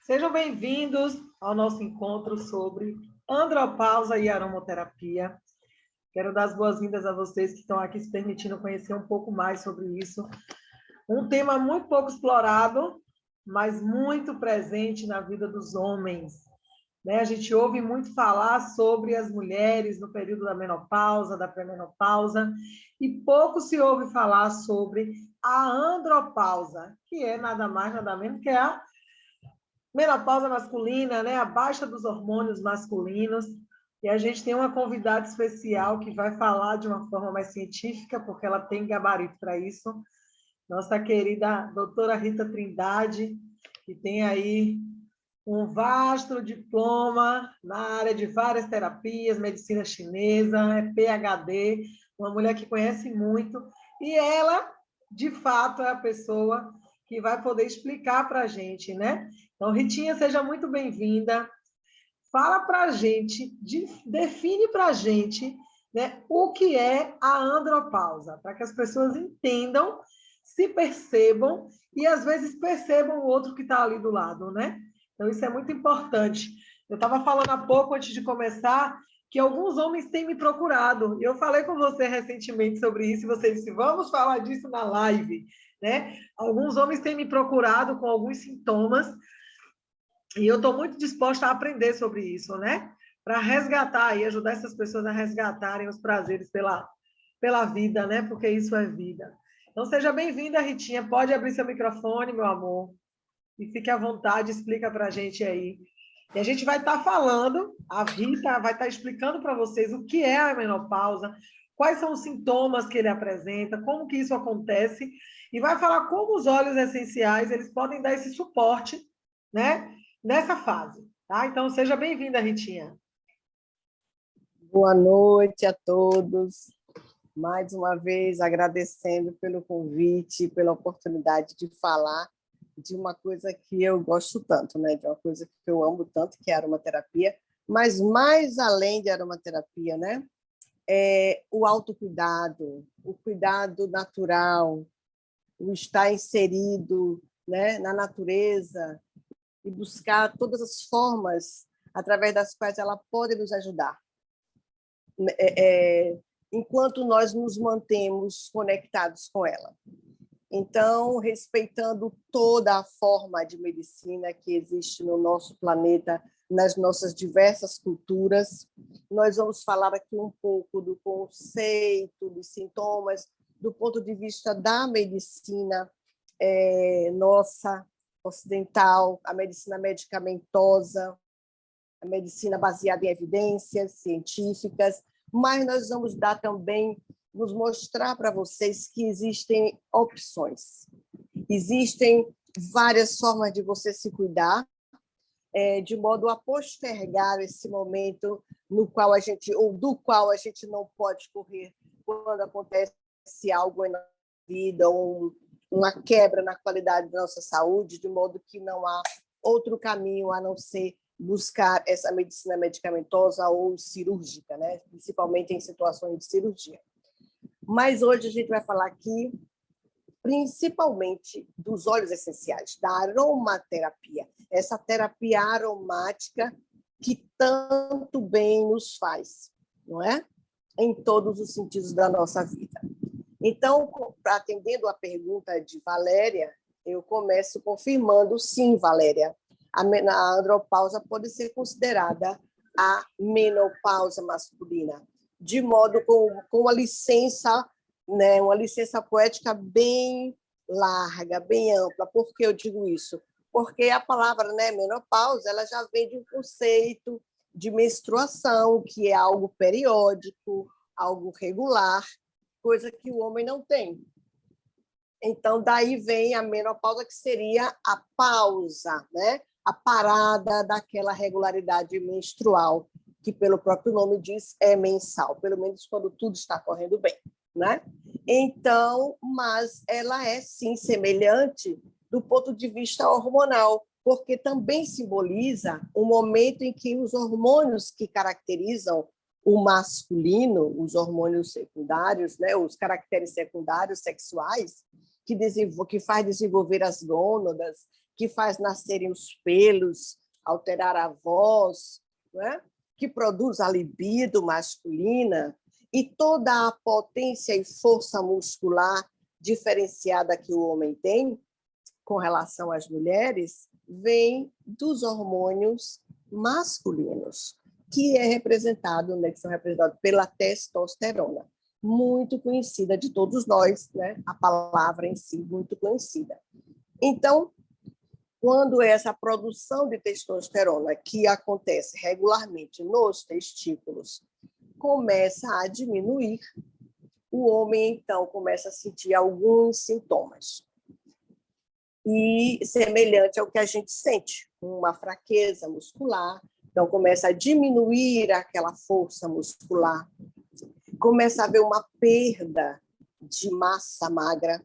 Sejam bem-vindos ao nosso encontro sobre andropausa e aromaterapia. Quero dar as boas-vindas a vocês que estão aqui se permitindo conhecer um pouco mais sobre isso. Um tema muito pouco explorado, mas muito presente na vida dos homens. Né? A gente ouve muito falar sobre as mulheres no período da menopausa, da pré-menopausa, e pouco se ouve falar sobre a andropausa, que é nada mais, nada menos que a menopausa masculina, né? A baixa dos hormônios masculinos. E a gente tem uma convidada especial que vai falar de uma forma mais científica, porque ela tem gabarito para isso. Nossa querida doutora Rita Trindade, que tem aí um vasto diploma na área de várias terapias, medicina chinesa, é PhD, uma mulher que conhece muito, e ela, de fato, é a pessoa que vai poder explicar para a gente, né? Então, Ritinha, seja muito bem-vinda. Fala para a gente, define para a gente, né, o que é a andropausa, para que as pessoas entendam, se percebam e, às vezes, percebam o outro que está ali do lado, né? Então, isso é muito importante. Eu estava falando há pouco, antes de começar, que alguns homens têm me procurado. Eu falei com você recentemente sobre isso, e você disse, vamos falar disso na live, né? Alguns homens têm me procurado com alguns sintomas, e eu estou muito disposta a aprender sobre isso, né? Para resgatar e ajudar essas pessoas a resgatarem os prazeres pela vida, né? Porque isso é vida. Então, seja bem-vinda, Ritinha. Pode abrir seu microfone, meu amor. E fique à vontade, explica para a gente aí. E a gente vai estar falando, a Rita vai estar explicando para vocês o que é a menopausa, quais são os sintomas que ele apresenta, como que isso acontece, e vai falar como os óleos essenciais eles podem dar esse suporte, né, nessa fase. Tá? Então, seja bem-vinda, Ritinha. Boa noite a todos. Mais uma vez, agradecendo pelo convite, pela oportunidade de falar de uma coisa que eu gosto tanto, né? De uma coisa que eu amo tanto, que é a aromaterapia, mas mais além de aromaterapia, né? É o autocuidado, o cuidado natural, o estar inserido, né, na natureza e buscar todas as formas através das quais ela pode nos ajudar. Enquanto nós nos mantemos conectados com ela. Então, respeitando toda a forma de medicina que existe no nosso planeta, nas nossas diversas culturas, nós vamos falar aqui um pouco do conceito, dos sintomas, do ponto de vista da medicina nossa, ocidental, a medicina medicamentosa, a medicina baseada em evidências científicas, mas nós vamos dar também, nos mostrar para vocês que existem opções. Existem várias formas de você se cuidar, de modo a postergar esse momento no qual a gente, ou do qual a gente não pode correr quando acontece algo na vida, ou uma quebra na qualidade da nossa saúde, de modo que não há outro caminho a não ser buscar essa medicina medicamentosa ou cirúrgica, né? Principalmente em situações de cirurgia. Mas hoje a gente vai falar aqui principalmente dos óleos essenciais, da aromaterapia, essa terapia aromática que tanto bem nos faz, não é? Em todos os sentidos da nossa vida. Então, atendendo a pergunta de Valéria, eu começo confirmando, sim, Valéria, a andropausa pode ser considerada a menopausa masculina, de modo com uma licença, né, uma licença poética bem larga, bem ampla. Por que eu digo isso? Porque a palavra, né, menopausa, ela já vem de um conceito de menstruação, que é algo periódico, algo regular, coisa que o homem não tem. Então, daí vem a menopausa, que seria a pausa, né? A parada daquela regularidade menstrual, que, pelo próprio nome diz, é mensal, pelo menos quando tudo está correndo bem, né? Então, mas ela é, sim, semelhante do ponto de vista hormonal, porque também simboliza um momento em que os hormônios que caracterizam o masculino, os hormônios secundários, né, os caracteres secundários sexuais, que faz desenvolver as gônadas, que faz nascerem os pelos, alterar a voz, né? Que produz a libido masculina e toda a potência e força muscular diferenciada que o homem tem com relação às mulheres, vem dos hormônios masculinos, que é representado, né, que são representados pela testosterona, muito conhecida de todos nós, né? A palavra em si muito conhecida. Então, quando essa produção de testosterona, que acontece regularmente nos testículos, começa a diminuir, o homem, então, começa a sentir alguns sintomas. E semelhante ao que a gente sente, uma fraqueza muscular, então começa a diminuir aquela força muscular, começa a haver uma perda de massa magra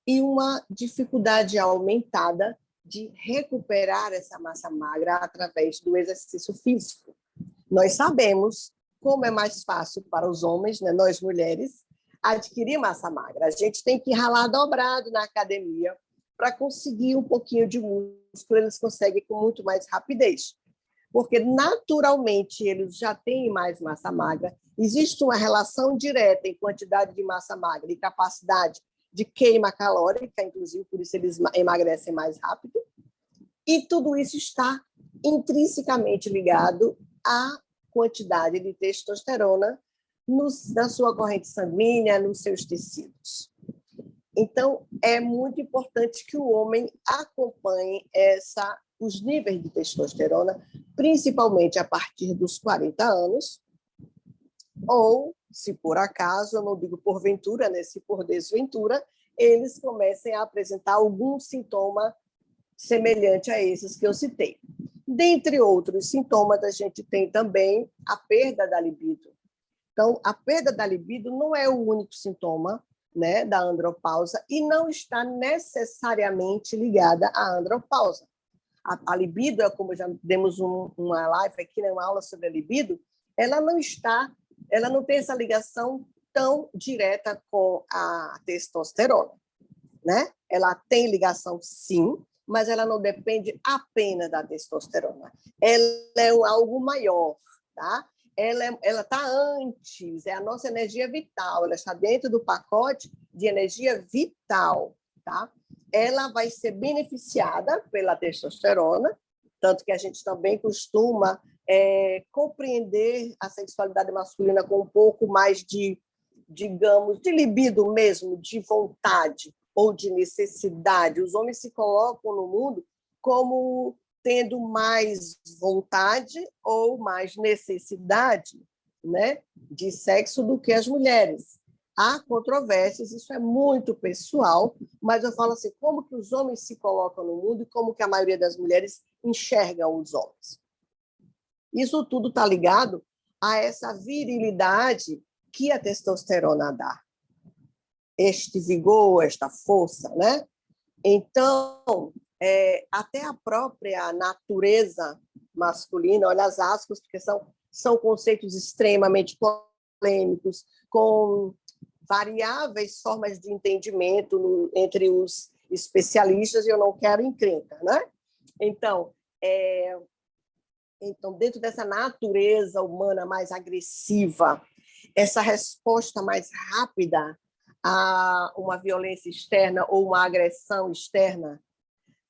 e uma dificuldade aumentada de recuperar essa massa magra através do exercício físico. Nós sabemos como é mais fácil para os homens, né, nós mulheres, adquirir massa magra. A gente tem que ralar dobrado na academia para conseguir um pouquinho de músculo, eles conseguem com muito mais rapidez, porque naturalmente eles já têm mais massa magra. Existe uma relação direta em quantidade de massa magra e capacidade de queima calórica, inclusive por isso eles emagrecem mais rápido, e tudo isso está intrinsecamente ligado à quantidade de testosterona na sua corrente sanguínea, nos seus tecidos. Então, é muito importante que o homem acompanhe os níveis de testosterona, principalmente a partir dos 40 anos, ou, se por acaso, eu não digo porventura, né, se por desventura, eles comecem a apresentar algum sintoma semelhante a esses que eu citei. Dentre outros sintomas, a gente tem também a perda da libido. Então, a perda da libido não é o único sintoma, né, da andropausa e não está necessariamente ligada à andropausa. A libido, é como já demos uma live aqui, né, uma aula sobre a libido, ela não tem essa ligação tão direta com a testosterona, né? Ela tem ligação, sim, mas ela não depende apenas da testosterona. Ela é algo maior, tá? Ela está antes, é a nossa energia vital, ela está dentro do pacote de energia vital, tá? Ela vai ser beneficiada pela testosterona, tanto que a gente também costuma compreender a sexualidade masculina com um pouco mais de, digamos, de libido mesmo, de vontade ou de necessidade. Os homens se colocam no mundo como tendo mais vontade ou mais necessidade, né, de sexo do que as mulheres. Há controvérsias, isso é muito pessoal, mas eu falo assim, como que os homens se colocam no mundo e como que a maioria das mulheres enxergam os homens. Isso tudo está ligado a essa virilidade que a testosterona dá. Este vigor, esta força, né? Então, até a própria natureza masculina, olha as aspas, porque são conceitos extremamente polêmicos, com variáveis formas de entendimento entre os especialistas, e eu não quero encrenca, né? Então, dentro dessa natureza humana mais agressiva, essa resposta mais rápida a uma violência externa ou uma agressão externa,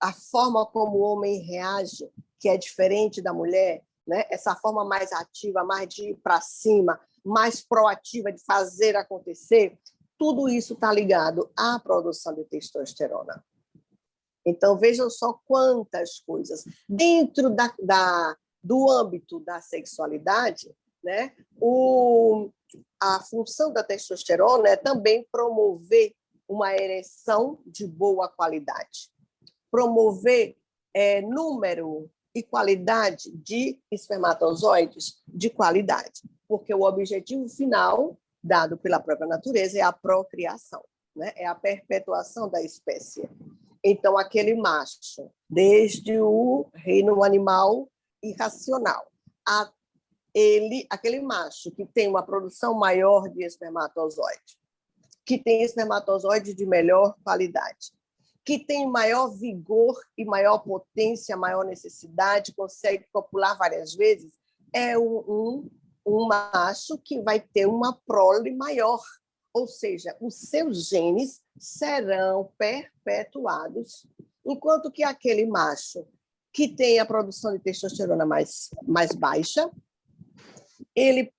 a forma como o homem reage, que é diferente da mulher, né? Essa forma mais ativa, mais de ir para cima, mais proativa de fazer acontecer, tudo isso está ligado à produção de testosterona. Então, vejam só quantas coisas. Dentro do âmbito da sexualidade, né? A função da testosterona é também promover uma ereção de boa qualidade, promover número e qualidade de espermatozoides de qualidade, porque o objetivo final, dado pela própria natureza, é a procriação, né? É a perpetuação da espécie. Então, aquele macho, desde o reino animal irracional, aquele macho que tem uma produção maior de espermatozoide, que tem espermatozoide de melhor qualidade, que tem maior vigor e maior potência, maior necessidade, consegue copular várias vezes, é um macho que vai ter uma prole maior, ou seja, os seus genes serão perpetuados, enquanto que aquele macho que tem a produção de testosterona mais baixa, ele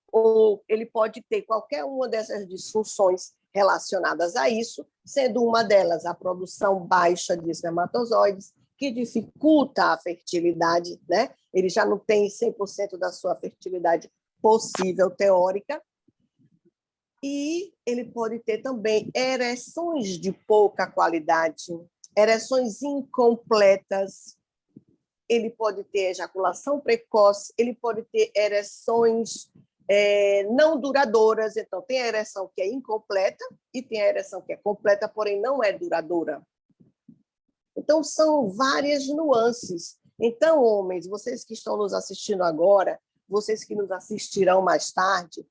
pode ter qualquer uma dessas disfunções relacionadas a isso, sendo uma delas a produção baixa de espermatozoides, que dificulta a fertilidade, né? Ele já não tem 100% da sua fertilidade possível teórica, e ele pode ter também ereções de pouca qualidade, ereções incompletas, ele pode ter ejaculação precoce, ele pode ter ereções não duradouras. Então, tem a ereção que é incompleta e tem a ereção que é completa, porém não é duradoura. Então, são várias nuances. Então, homens, vocês que estão nos assistindo agora, vocês que nos assistirão mais tarde,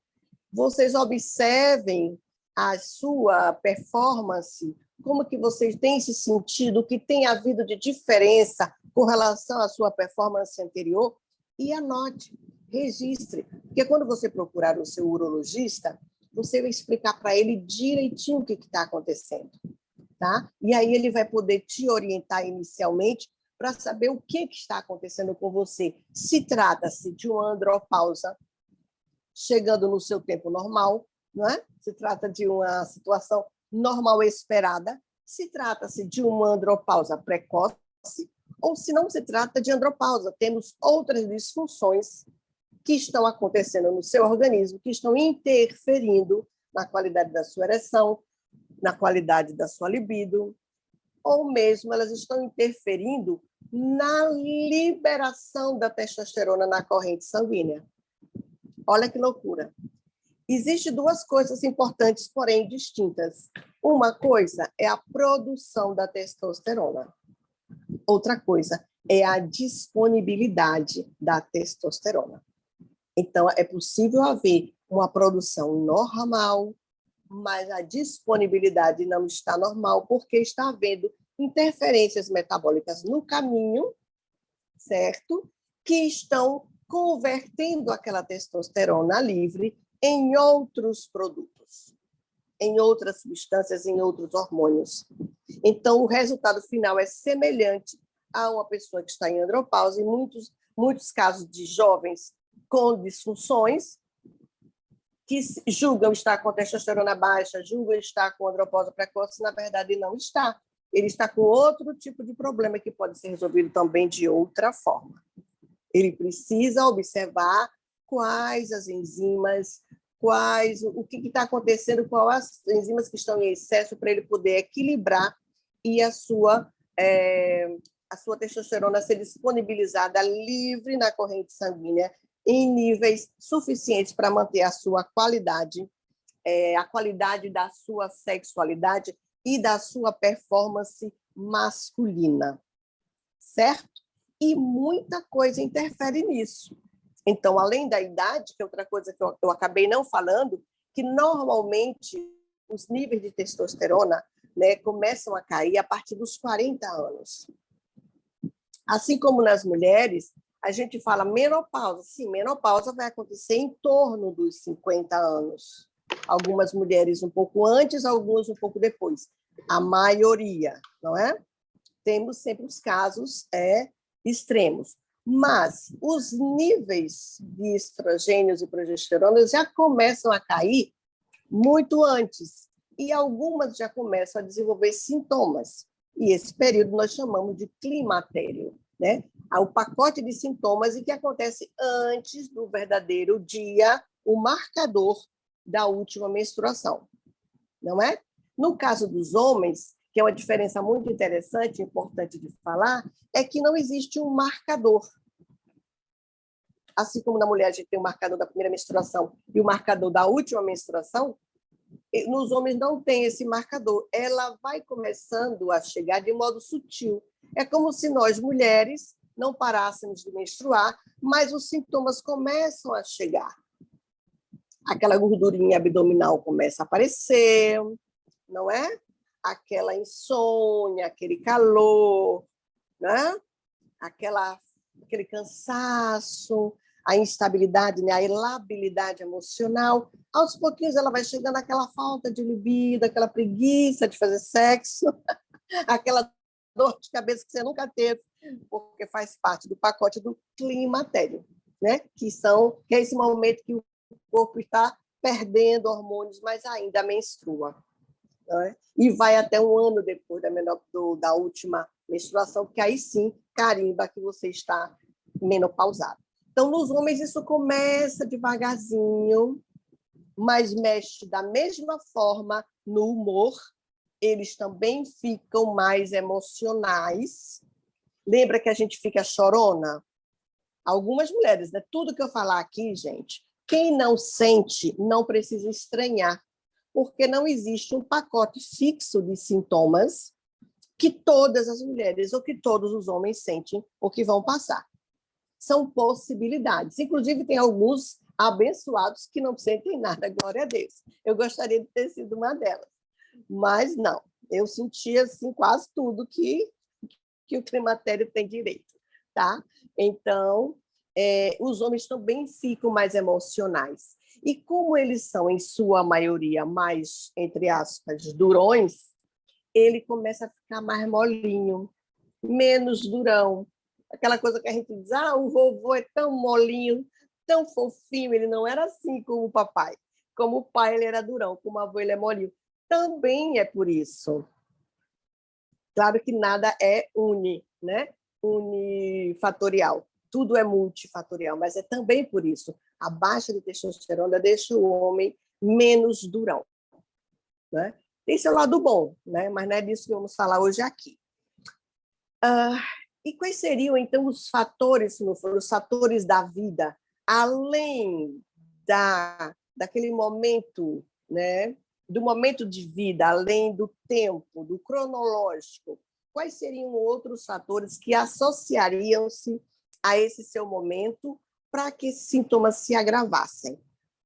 vocês observem a sua performance, como que vocês têm se sentido, o que tem havido de diferença com relação à sua performance anterior, e anote, registre. Porque quando você procurar o seu urologista, você vai explicar para ele direitinho o que está acontecendo. Tá? E aí ele vai poder te orientar inicialmente para saber o que está acontecendo com você. Se trata-se de uma andropausa chegando no seu tempo normal, não é? Se trata de uma situação normal esperada, se trata-se de uma andropausa precoce, ou se não se trata de andropausa, temos outras disfunções que estão acontecendo no seu organismo, que estão interferindo na qualidade da sua ereção, na qualidade da sua libido, ou mesmo elas estão interferindo na liberação da testosterona na corrente sanguínea. Olha que loucura. Existem duas coisas importantes, porém distintas. Uma coisa é a produção da testosterona. Outra coisa é a disponibilidade da testosterona. Então, é possível haver uma produção normal, mas a disponibilidade não está normal, porque está havendo interferências metabólicas no caminho, certo? Que estão convertendo aquela testosterona livre em outros produtos, em outras substâncias, em outros hormônios. Então, o resultado final é semelhante a uma pessoa que está em andropausa, em muitos casos de jovens com disfunções, que julgam estar com testosterona baixa, julgam estar com andropausa precoce, na verdade não está. Ele está com outro tipo de problema que pode ser resolvido também de outra forma. Ele precisa observar quais as enzimas, o que está acontecendo com as enzimas que estão em excesso para ele poder equilibrar e a sua testosterona ser disponibilizada livre na corrente sanguínea em níveis suficientes para manter a sua qualidade, a qualidade da sua sexualidade e da sua performance masculina, certo? E muita coisa interfere nisso. Então, além da idade, que é outra coisa que eu acabei não falando, que normalmente os níveis de testosterona, né, começam a cair a partir dos 40 anos. Assim como nas mulheres, a gente fala menopausa. Sim, menopausa vai acontecer em torno dos 50 anos. Algumas mulheres um pouco antes, algumas um pouco depois. A maioria, não é? Temos sempre os casos extremos. Mas os níveis de estrogênios e progesterona já começam a cair muito antes. E algumas já começam a desenvolver sintomas. E esse período nós chamamos de climatério, né? O pacote de sintomas e que acontece antes do verdadeiro dia, o marcador da última menstruação, não é? No caso dos homens, que é uma diferença muito interessante, importante de falar, é que não existe um marcador. Assim como na mulher a gente tem o marcador da primeira menstruação e o marcador da última menstruação, nos homens não tem esse marcador. Ela vai começando a chegar de modo sutil. É como se nós, mulheres, não parássemos de menstruar, mas os sintomas começam a chegar. Aquela gordurinha abdominal começa a aparecer, não é? aquela insônia, aquele calor, né? Aquele cansaço, a instabilidade, né? A ilabilidade emocional. Aos pouquinhos ela vai chegando àquela falta de libido, aquela preguiça de fazer sexo, aquela dor de cabeça que você nunca teve, porque faz parte do pacote do climatério, né? Que é esse momento que o corpo está perdendo hormônios, mas ainda menstrua. Né? E vai até um ano depois da última menstruação, porque aí sim carimba que você está menopausado. Então, nos homens, isso começa devagarzinho, mas mexe da mesma forma no humor. Eles também ficam mais emocionais. Lembra que a gente fica chorona? Algumas mulheres, né? Tudo que eu falar aqui, gente, quem não sente não precisa estranhar, porque não existe um pacote fixo de sintomas que todas as mulheres ou que todos os homens sentem ou que vão passar. São possibilidades. Inclusive, tem alguns abençoados que não sentem nada, glória a Deus. Eu gostaria de ter sido uma delas. Mas não, eu senti assim, quase tudo que o climatério tem direito. Tá? Então, os homens também ficam mais emocionais. E como eles são, em sua maioria, mais, entre aspas, durões, ele começa a ficar mais molinho, menos durão. Aquela coisa que a gente diz, o vovô é tão molinho, tão fofinho, ele não era assim como o papai. Como o pai, ele era durão, como o avô, ele é molinho. Também é por isso. Claro que nada é né? Unifatorial. Tudo é multifatorial, mas é também por isso. A baixa de testosterona deixa o homem menos durão. Né? Tem seu lado bom, né? Mas não é disso que vamos falar hoje aqui. E quais seriam, então, os fatores, os fatores da vida, além daquele momento, né? Do momento de vida, além do tempo, do cronológico? Quais seriam outros fatores que associariam-se a esse seu momento para que esses sintomas se agravassem?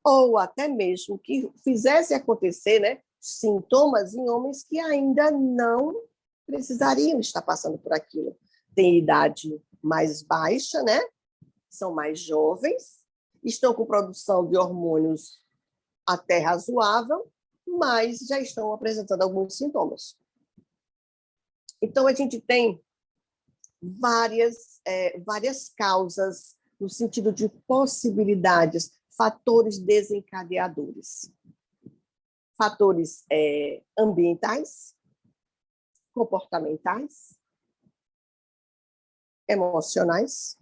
Ou até mesmo que fizesse acontecer, né, sintomas em homens que ainda não precisariam estar passando por aquilo. Tem idade mais baixa, né? São mais jovens, estão com produção de hormônios até razoável, mas já estão apresentando alguns sintomas. Então, a gente tem várias causas no sentido de possibilidades, fatores desencadeadores. Fatores ambientais, comportamentais, emocionais,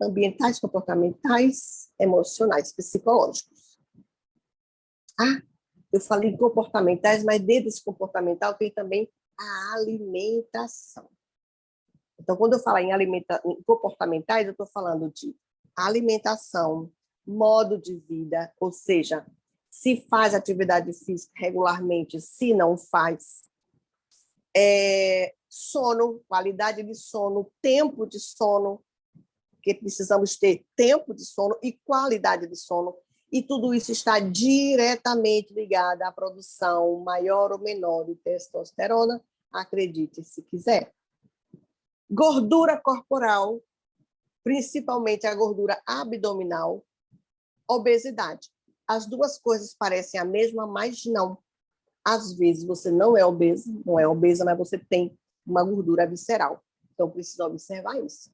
ambientais, comportamentais, emocionais, psicológicos. Eu falei comportamentais, mas dentro desse comportamental tem também a alimentação. Então, quando eu falo em comportamentais, eu estou falando de alimentação, modo de vida, ou seja, se faz atividade física regularmente, se não faz, sono, qualidade de sono, tempo de sono, porque precisamos ter tempo de sono e qualidade de sono, e tudo isso está diretamente ligado à produção maior ou menor de testosterona, acredite se quiser. Gordura corporal, principalmente a gordura abdominal, obesidade. As duas coisas parecem a mesma, mas não. Às vezes você não é obesa, mas você tem uma gordura visceral. Então, precisa observar isso.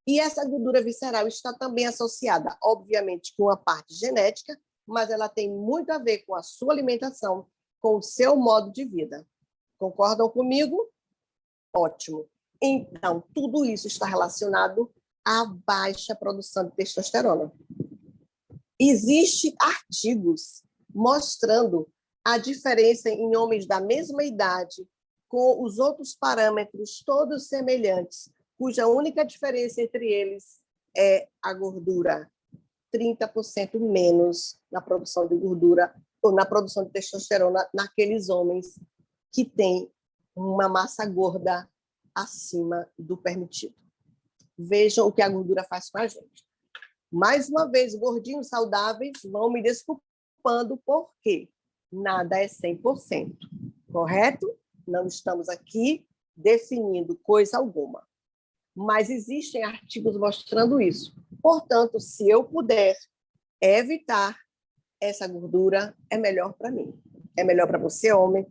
E essa gordura visceral está também associada, obviamente, com a parte genética, mas ela tem muito a ver com a sua alimentação, com o seu modo de vida. Concordam comigo? Ótimo. Então, tudo isso está relacionado à baixa produção de testosterona. Existem artigos mostrando a diferença em homens da mesma idade, com os outros parâmetros todos semelhantes, cuja única diferença entre eles é a gordura. 30% menos na produção de gordura ou na produção de testosterona naqueles homens que têm uma massa gorda acima do permitido. Vejam o que a gordura faz com a gente. Mais uma vez, gordinhos saudáveis vão me desculpando, por quê? Nada é 100%, correto? Não estamos aqui definindo coisa alguma. Mas existem artigos mostrando isso. Portanto, se eu puder evitar essa gordura, é melhor para mim. É melhor para você, homem,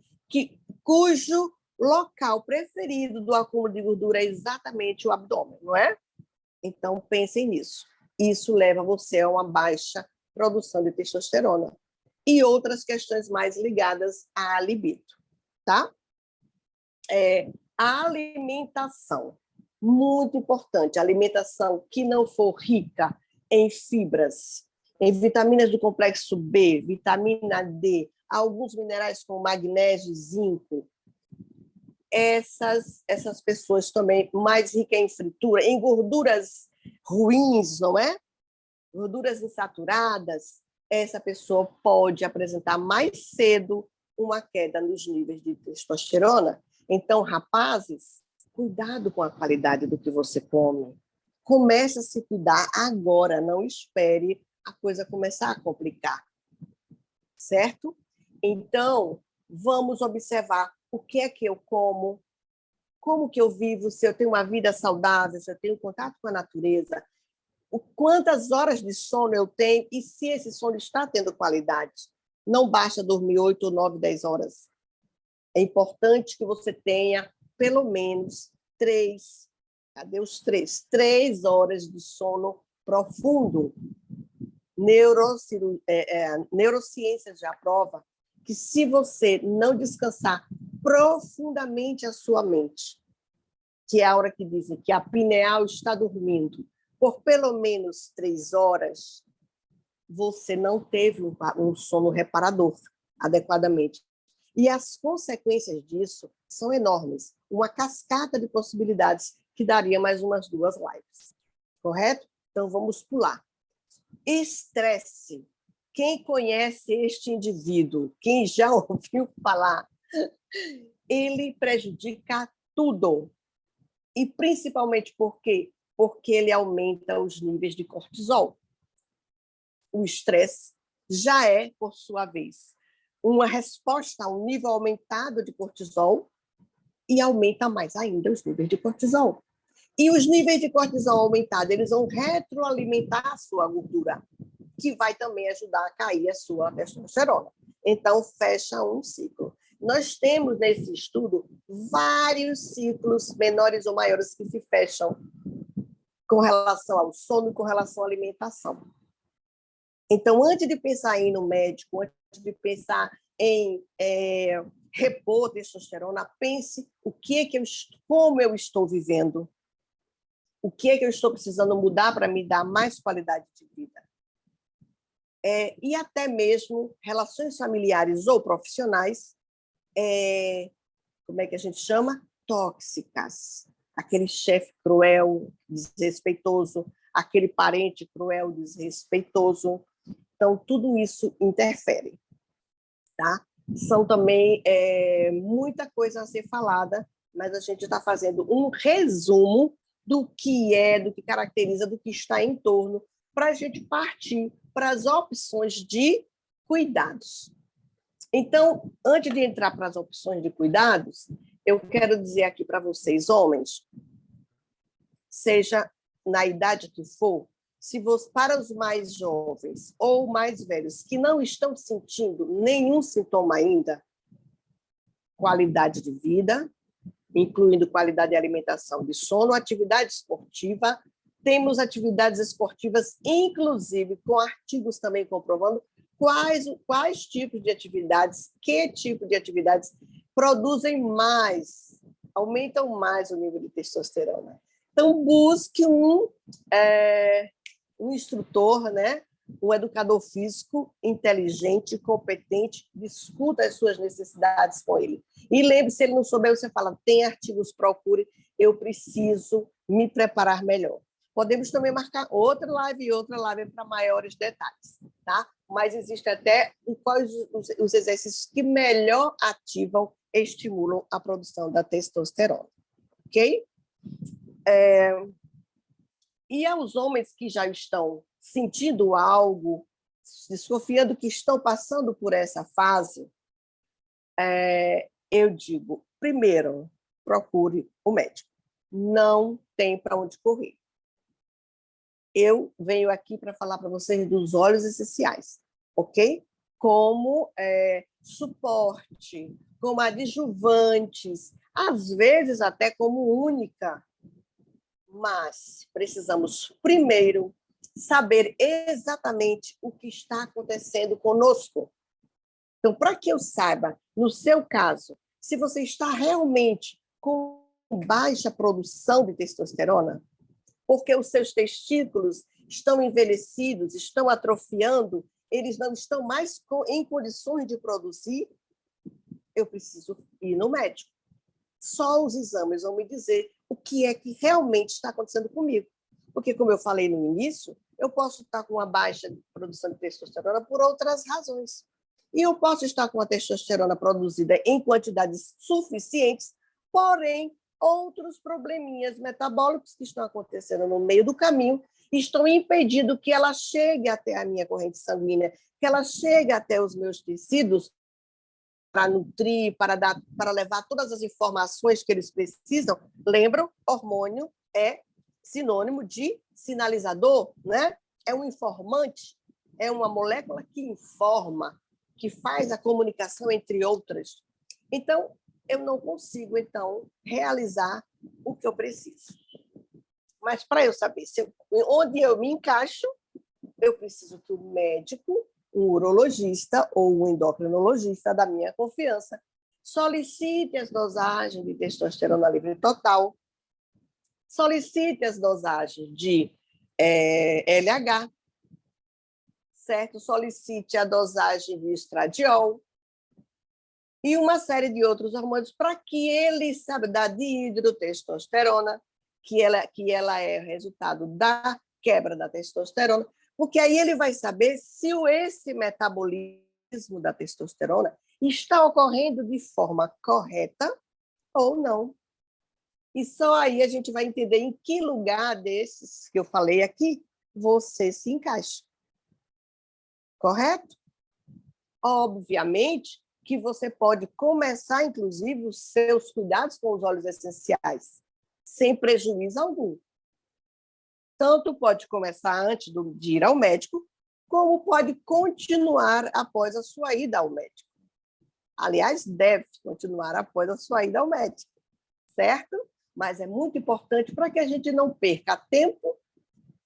cujo local preferido do acúmulo de gordura é exatamente o abdômen, não é? Então, pensem nisso. Isso leva você a uma baixa produção de testosterona e outras questões mais ligadas à libido, tá? A alimentação, muito importante. A alimentação que não for rica em fibras, em vitaminas do complexo B, vitamina D, alguns minerais como magnésio e zinco, essas pessoas também mais ricas em fritura, em gorduras ruins, não é? Gorduras insaturadas, essa pessoa pode apresentar mais cedo uma queda nos níveis de testosterona. Então, rapazes, cuidado com a qualidade do que você come. Comece a se cuidar agora, não espere a coisa começar a complicar, certo? Então, vamos observar o que é que eu como que eu vivo, se eu tenho uma vida saudável, se eu tenho contato com a natureza, quantas horas de sono eu tenho e se esse sono está tendo qualidade. Não basta dormir 8, 9, 10 horas. É importante que você tenha pelo menos 3, cadê os 3? 3 horas de sono profundo. Neurociências já prova que se você não descansar profundamente a sua mente, que é a hora que dizem que a pineal está dormindo por pelo menos 3 horas, você não teve um sono reparador adequadamente. E as consequências disso são enormes. Uma cascata de possibilidades que daria mais umas 2 lives. Correto? Então, vamos pular. Estresse. Quem conhece este indivíduo, quem já ouviu falar, ele prejudica tudo. E principalmente por quê? Porque ele aumenta os níveis de cortisol. O estresse já é, por sua vez, uma resposta a um nível aumentado de cortisol e aumenta mais ainda os níveis de cortisol. E os níveis de cortisol aumentados, eles vão retroalimentar a sua gordura, que vai também ajudar a cair a sua testosterona. Então, fecha um ciclo. Nós temos nesse estudo vários ciclos menores ou maiores que se fecham com relação ao sono e com relação à alimentação. Então, antes de pensar em ir no médico, antes de pensar em repor testosterona, pense como eu estou vivendo, o que é que eu estou precisando mudar para me dar mais qualidade de vida. E até mesmo relações familiares ou profissionais, como é que a gente chama? Tóxicas. Aquele chefe cruel, desrespeitoso, aquele parente cruel, desrespeitoso. Então, tudo isso interfere. Tá? São também muita coisa a ser falada, mas a gente está fazendo um resumo do que caracteriza, do que está em torno, para a gente partir para as opções de cuidados. Então, antes de entrar para as opções de cuidados, eu quero dizer aqui para vocês, homens, seja na idade que for, se você, para os mais jovens ou mais velhos que não estão sentindo nenhum sintoma ainda, qualidade de vida, incluindo qualidade de alimentação, de sono, atividade esportiva. Temos atividades esportivas, inclusive, com artigos também comprovando quais tipos de atividades, que tipo de atividades produzem mais, aumentam mais o nível de testosterona. Então, busque um instrutor, né? Um educador físico inteligente, competente, discuta as suas necessidades com ele. E lembre, se ele não souber, você fala, tem artigos, procure, eu preciso me preparar melhor. Podemos também marcar outra live para maiores detalhes, tá? Mas existe até quais os exercícios que melhor ativam, estimulam a produção da testosterona, ok? E aos homens que já estão sentindo algo, desconfiando que estão passando por essa fase, eu digo, primeiro, procure o médico. Não tem para onde correr. Eu venho aqui para falar para vocês dos óleos essenciais, ok? Como suporte, como adjuvantes, às vezes até como única. Mas precisamos primeiro saber exatamente o que está acontecendo conosco. Então, para que eu saiba, no seu caso, se você está realmente com baixa produção de testosterona, porque os seus testículos estão envelhecidos, estão atrofiando, eles não estão mais em condições de produzir, eu preciso ir no médico. Só os exames vão me dizer o que é que realmente está acontecendo comigo. Porque, como eu falei no início, eu posso estar com uma baixa produção de testosterona por outras razões. E eu posso estar com a testosterona produzida em quantidades suficientes, porém, outros probleminhas metabólicos que estão acontecendo no meio do caminho estão impedindo que ela chegue até a minha corrente sanguínea, que ela chegue até os meus tecidos para nutrir, para levar todas as informações que eles precisam. Lembram? Hormônio é sinônimo de sinalizador, né? É um informante, é uma molécula que informa, que faz a comunicação entre outras. Então, eu não consigo, então, realizar o que eu preciso. Mas, para eu saber onde eu me encaixo, eu preciso que o médico, um urologista ou um endocrinologista da minha confiança, solicite as dosagens de testosterona livre total, solicite as dosagens de LH, certo? Solicite a dosagem de estradiol e uma série de outros hormônios para que ele saiba da dihidrotestosterona, que ela é resultado da quebra da testosterona, porque aí ele vai saber se esse metabolismo da testosterona está ocorrendo de forma correta ou não. E só aí a gente vai entender em que lugar desses que eu falei aqui você se encaixa. Correto? Obviamente que você pode começar, inclusive, os seus cuidados com os óleos essenciais, sem prejuízo algum. Tanto pode começar antes de ir ao médico, como pode continuar após a sua ida ao médico. Aliás, deve continuar após a sua ida ao médico, certo? Mas é muito importante para que a gente não perca tempo,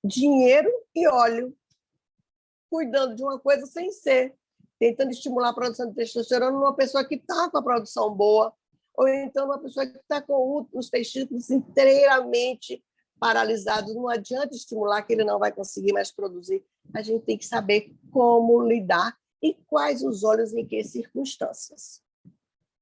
dinheiro e óleo cuidando de uma coisa sem ser, tentando estimular a produção de testosterona numa pessoa que está com a produção boa, ou então uma pessoa que está com os testículos inteiramente paralisados. Não adianta estimular que ele não vai conseguir mais produzir. A gente tem que saber como lidar e quais os óleos em que circunstâncias.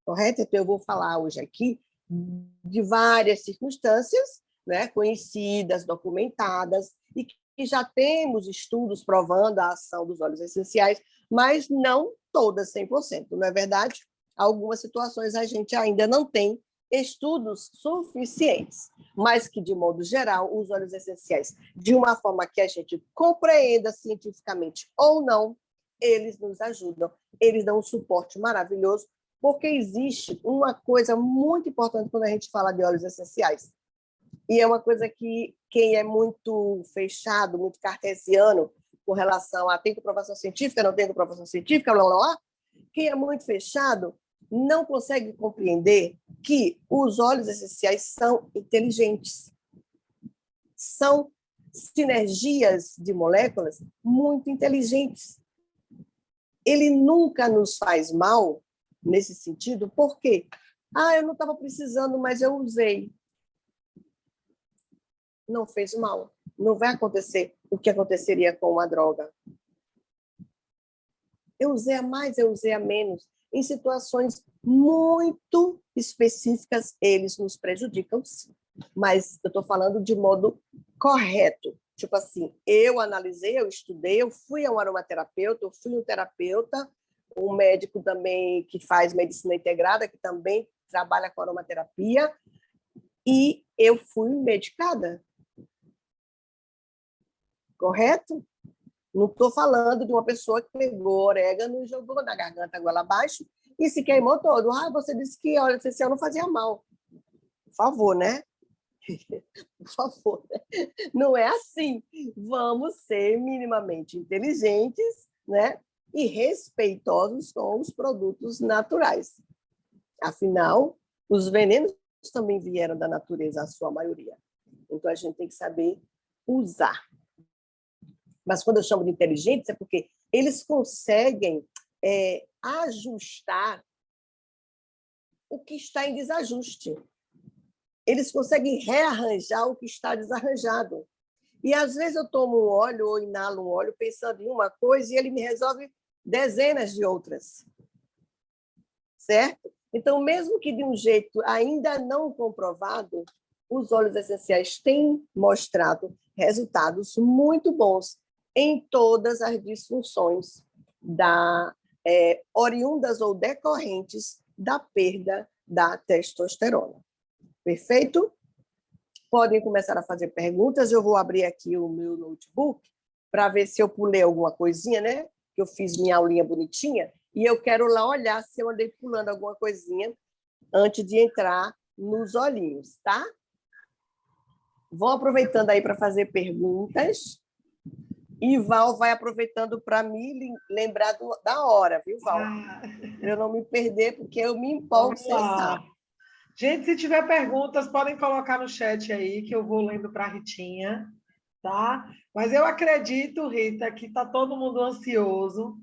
Correto? Então, eu vou falar hoje aqui de várias circunstâncias, né, conhecidas, documentadas, e que já temos estudos provando a ação dos óleos essenciais, mas não todas 100%, não é verdade? Algumas situações a gente ainda não tem estudos suficientes, mas que, de modo geral, os óleos essenciais, de uma forma que a gente compreenda cientificamente ou não, eles nos ajudam, eles dão um suporte maravilhoso, porque existe uma coisa muito importante quando a gente fala de óleos essenciais, e é uma coisa que quem é muito fechado, muito cartesiano, com relação a tem comprovação científica, não tem comprovação científica, blá, blá, blá, quem é muito fechado não consegue compreender que os óleos essenciais são inteligentes. São sinergias de moléculas muito inteligentes. Ele nunca nos faz mal nesse sentido, por quê? Eu não estava precisando, mas eu usei. Não fez mal. Não vai acontecer o que aconteceria com uma droga. Eu usei a mais, eu usei a menos. Em situações muito específicas, eles nos prejudicam, sim. Mas eu estou falando de modo correto. Tipo assim, eu analisei, eu estudei, eu fui a um aromaterapeuta, eu fui um terapeuta, um médico também que faz medicina integrada, que também trabalha com aromaterapia, e eu fui medicada. Correto? Não estou falando de uma pessoa que pegou orégano e jogou na garganta goela abaixo e se queimou todo. Ah, você disse que óleo essencial não fazia mal. Por favor, né? Por favor, né? Não é assim. Vamos ser minimamente inteligentes, né? E respeitosos com os produtos naturais. Afinal, os venenos também vieram da natureza, a sua maioria. Então, a gente tem que saber usar. Mas quando eu chamo de inteligentes, é porque eles conseguem ajustar o que está em desajuste. Eles conseguem rearranjar o que está desarranjado. E, às vezes, eu tomo um óleo ou inalo um óleo pensando em uma coisa e ele me resolve dezenas de outras. Certo? Então, mesmo que de um jeito ainda não comprovado, os óleos essenciais têm mostrado resultados muito bons em todas as disfunções oriundas ou decorrentes da perda da testosterona. Perfeito? Podem começar a fazer perguntas. Eu vou abrir aqui o meu notebook para ver se eu pulei alguma coisinha, né? Que eu fiz minha aulinha bonitinha e eu quero lá olhar se eu andei pulando alguma coisinha antes de entrar nos olhinhos, tá? Vão aproveitando aí para fazer perguntas. E Val vai aproveitando para me lembrar da hora, viu, Val? Para eu não me perder, porque eu me empolgo, você sabe. Gente, se tiver perguntas, podem colocar no chat aí, que eu vou lendo para a Ritinha, tá? Mas eu acredito, Rita, que está todo mundo ansioso,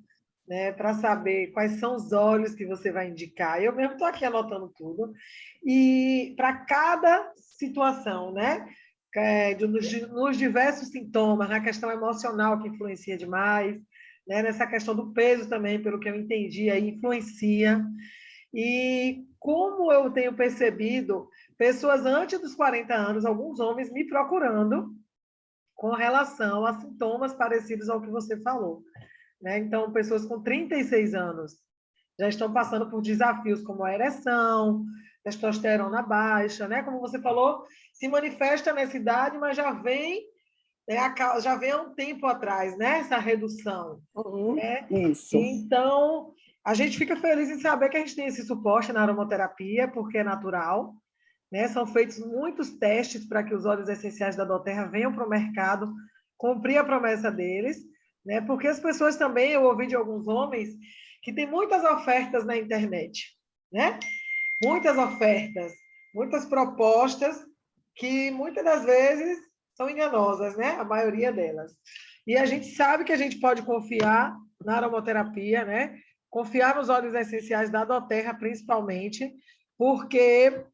né, para saber quais são os óleos que você vai indicar. Eu mesmo estou aqui anotando tudo. E para cada situação, né? Nos diversos sintomas, na questão emocional que influencia demais, né? Nessa questão do peso também, pelo que eu entendi, aí influencia. E como eu tenho percebido, pessoas antes dos 40 anos, alguns homens me procurando com relação a sintomas parecidos ao que você falou. Né? Então, pessoas com 36 anos já estão passando por desafios como a ereção, testosterona baixa, né? Como você falou, se manifesta nessa idade, mas já vem há um tempo atrás, né? Essa redução. Né? Isso. Então, a gente fica feliz em saber que a gente tem esse suporte na aromaterapia, porque é natural. Né? São feitos muitos testes para que os óleos essenciais da doTERRA venham para o mercado cumprir a promessa deles, né? Porque as pessoas também, eu ouvi de alguns homens, que tem muitas ofertas na internet, né? Muitas ofertas, muitas propostas que muitas das vezes são enganosas, né? A maioria delas. E a gente sabe que a gente pode confiar na aromaterapia, né? Confiar nos óleos essenciais da doTERRA, principalmente, porque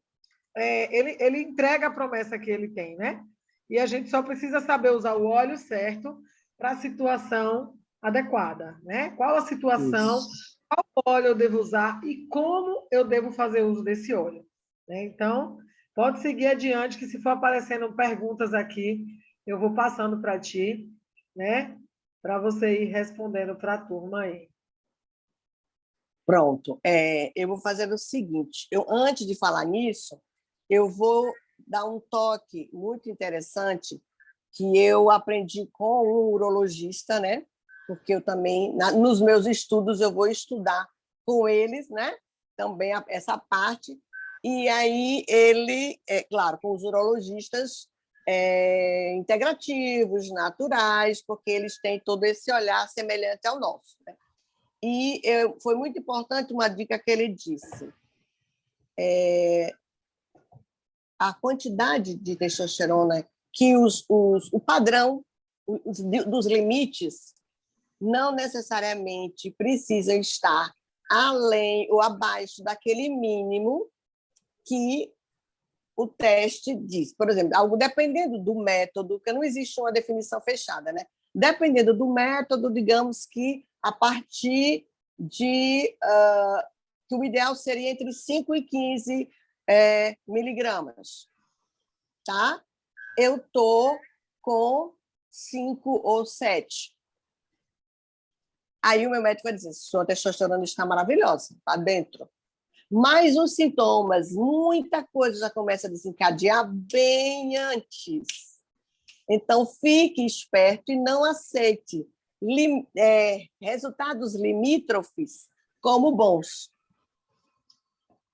ele entrega a promessa que ele tem, né? E a gente só precisa saber usar o óleo certo para a situação adequada, né? Qual a situação, qual óleo eu devo usar e como eu devo fazer uso desse óleo. Né? Então, pode seguir adiante, que se for aparecendo perguntas aqui, eu vou passando para ti, né? Para você ir respondendo para a turma aí. Pronto. Eu vou fazer o seguinte, antes de falar nisso, eu vou dar um toque muito interessante que eu aprendi com um urologista, né? Porque eu também, nos meus estudos, eu vou estudar com eles, né? Também essa parte. E aí ele, claro, com os urologistas integrativos, naturais, porque eles têm todo esse olhar semelhante ao nosso, né? E foi muito importante uma dica que ele disse. A quantidade de testosterona que o padrão dos limites não necessariamente precisa estar além ou abaixo daquele mínimo que o teste diz. Por exemplo, algo dependendo do método, porque não existe uma definição fechada, né? Dependendo do método, digamos que a partir de que o ideal seria entre 5 e 15 miligramas, tá? Eu tô com 5 ou 7. Aí o meu médico vai dizer: sua testosterona está maravilhosa, está dentro. Mas os sintomas, muita coisa já começa a desencadear bem antes. Então, fique esperto e não aceite resultados limítrofes como bons.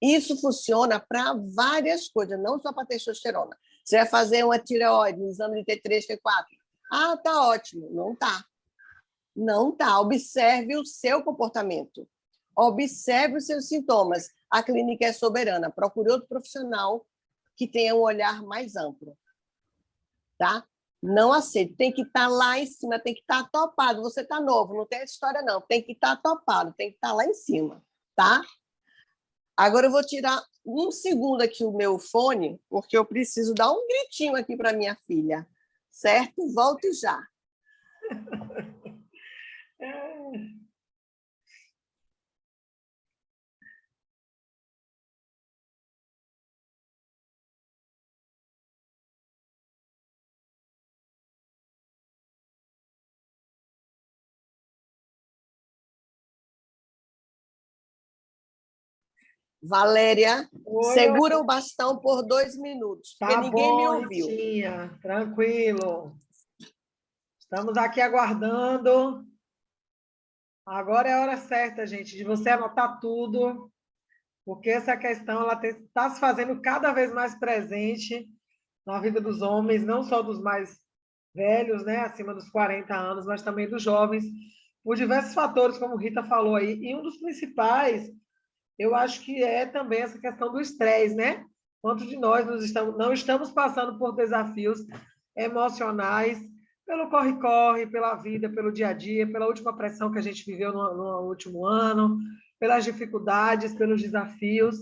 Isso funciona para várias coisas, não só para testosterona. Você vai fazer uma tireoide, um exame de T3, T4. Ah, tá ótimo. Não tá. Não tá. Observe o seu comportamento. Observe os seus sintomas. A clínica é soberana. Procure outro profissional que tenha um olhar mais amplo. Tá? Não aceito. Tem que estar lá em cima, tem que estar topado. Você está novo, não tem essa história, não. Tem que estar topado, tem que estar lá em cima. Tá? Agora eu vou tirar um segundo aqui o meu fone, porque eu preciso dar um gritinho aqui para minha filha. Certo? Volto já. Valéria, Oi, segura o bastão por 2 minutos, porque tá ninguém me bom, ouviu. Ritinha, tranquilo. Estamos aqui aguardando. Agora é a hora certa, gente, de você anotar tudo, porque essa questão ela está se fazendo cada vez mais presente na vida dos homens, não só dos mais velhos, né, acima dos 40 anos, mas também dos jovens, por diversos fatores, como Rita falou aí. E um dos principais, eu acho que é também essa questão do estresse, né? Quantos de nós não estamos passando por desafios emocionais, pelo corre-corre, pela vida, pelo dia a dia, pela última pressão que a gente viveu no último ano, pelas dificuldades, pelos desafios.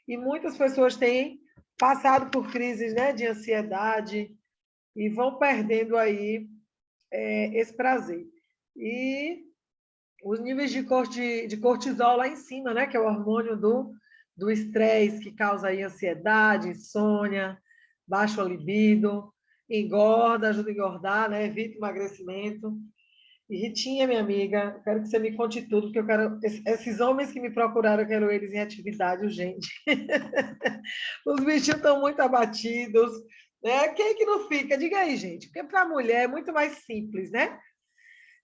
E muitas pessoas têm passado por crises, né, de ansiedade e vão perdendo aí esse prazer. E os níveis de cortisol lá em cima, né? Que é o hormônio do estresse, que causa aí ansiedade, insônia, baixo libido, engorda, ajuda a engordar, né? Evita emagrecimento. E Ritinha, minha amiga, quero que você me conte tudo, porque eu quero. Esses homens que me procuraram, eu quero eles em atividade urgente. Os bichinhos estão muito abatidos, né? Quem que não fica? Diga aí, gente, porque para a mulher é muito mais simples, né?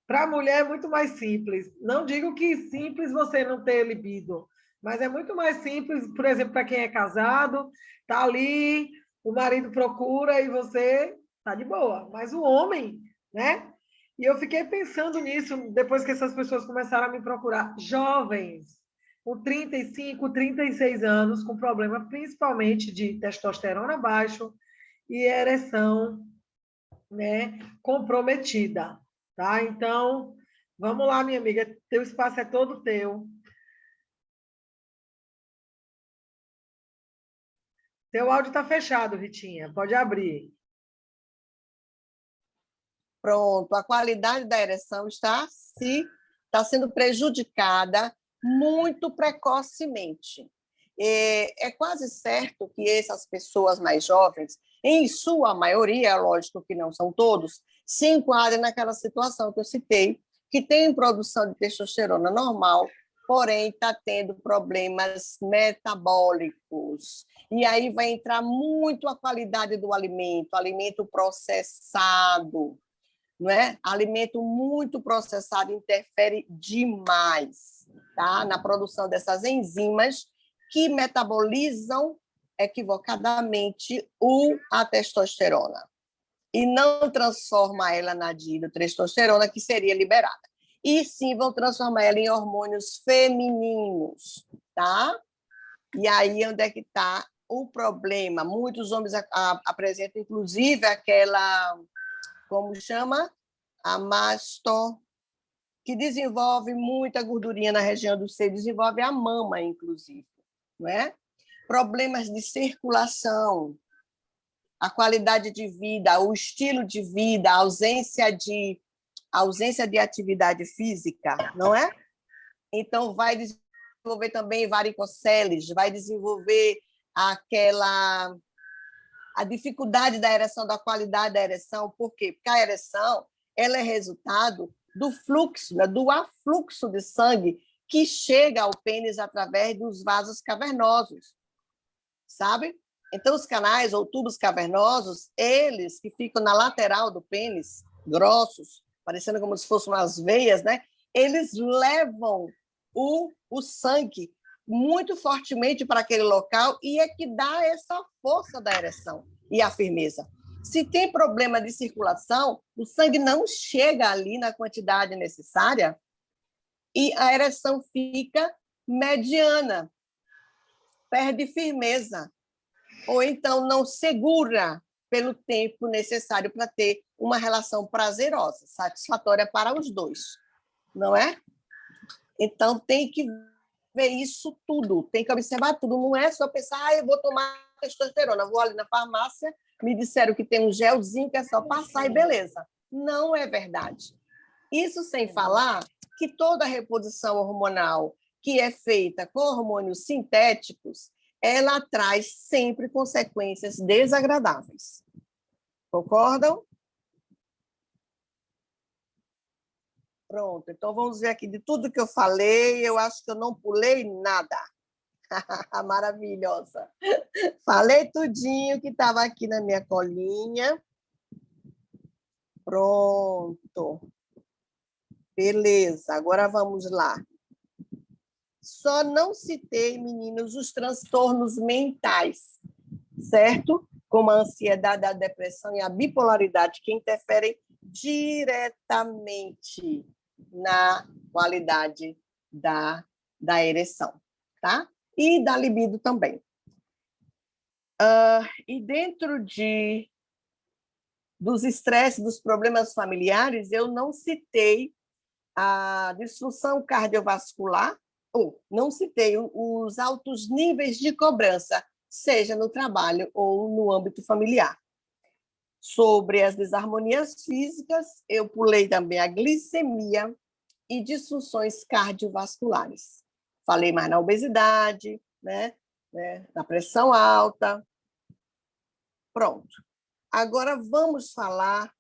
Para a mulher é muito mais simples. Não digo que simples você não ter libido, mas é muito mais simples, por exemplo, para quem é casado, tá ali, o marido procura e você tá de boa. Mas o homem, né? E eu fiquei pensando nisso depois que essas pessoas começaram a me procurar, jovens, com 35, 36 anos, com problema principalmente de testosterona baixo e ereção, né, comprometida, tá? Então, vamos lá, minha amiga, teu espaço é todo teu. Teu áudio está fechado, Ritinha, pode abrir. Pronto, a qualidade da ereção está sendo prejudicada muito precocemente. É quase certo que essas pessoas mais jovens, em sua maioria, lógico que não são todos, se enquadram naquela situação que eu citei, que tem produção de testosterona normal, porém está tendo problemas metabólicos. E aí vai entrar muito a qualidade do alimento processado, não é? Alimento muito processado interfere demais, tá? Na produção dessas enzimas que metabolizam equivocadamente a testosterona e não transforma ela na dihidrotestosterona, que seria liberada. E sim vão transformar ela em hormônios femininos, tá? E aí onde é que está o problema? Muitos homens apresentam, inclusive, aquela, como chama? A masto, que desenvolve muita gordurinha na região do seio, desenvolve a mama, inclusive, não é? Problemas de circulação, a qualidade de vida, o estilo de vida, a ausência de atividade física, não é? Então, vai desenvolver também varicoceles, vai desenvolver a dificuldade da ereção, da qualidade da ereção. Por quê? Porque a ereção ela é resultado do fluxo, do afluxo de sangue que chega ao pênis através dos vasos cavernosos, sabe? Então, os canais ou tubos cavernosos, eles que ficam na lateral do pênis, grossos, parecendo como se fossem umas veias, né? Eles levam o sangue muito fortemente para aquele local e é que dá essa força da ereção e a firmeza. Se tem problema de circulação, o sangue não chega ali na quantidade necessária e a ereção fica mediana, perde firmeza, ou então não segura pelo tempo necessário para ter uma relação prazerosa, satisfatória para os dois, não é? Então, tem que ver isso tudo, tem que observar tudo. Não é só pensar, eu vou tomar testosterona, vou ali na farmácia, me disseram que tem um gelzinho que é só passar e beleza. Não é verdade. Isso sem falar que toda a reposição hormonal que é feita com hormônios sintéticos, ela traz sempre consequências desagradáveis. Concordam? Pronto, então vamos ver aqui de tudo que eu falei, eu acho que eu não pulei nada. Maravilhosa. Falei tudinho que estava aqui na minha colinha. Pronto. Beleza, agora vamos lá. Só não citei, meninos, os transtornos mentais, certo? Como a ansiedade, a depressão e a bipolaridade, que interferem diretamente na qualidade da ereção, tá? E da libido também. E dentro dos estresses, dos problemas familiares, eu não citei a disfunção cardiovascular, ou não citei os altos níveis de cobrança, seja no trabalho ou no âmbito familiar. Sobre as desarmonias físicas, eu pulei também a glicemia e disfunções cardiovasculares. Falei mais na obesidade, né? Na pressão alta. Pronto. Agora vamos falar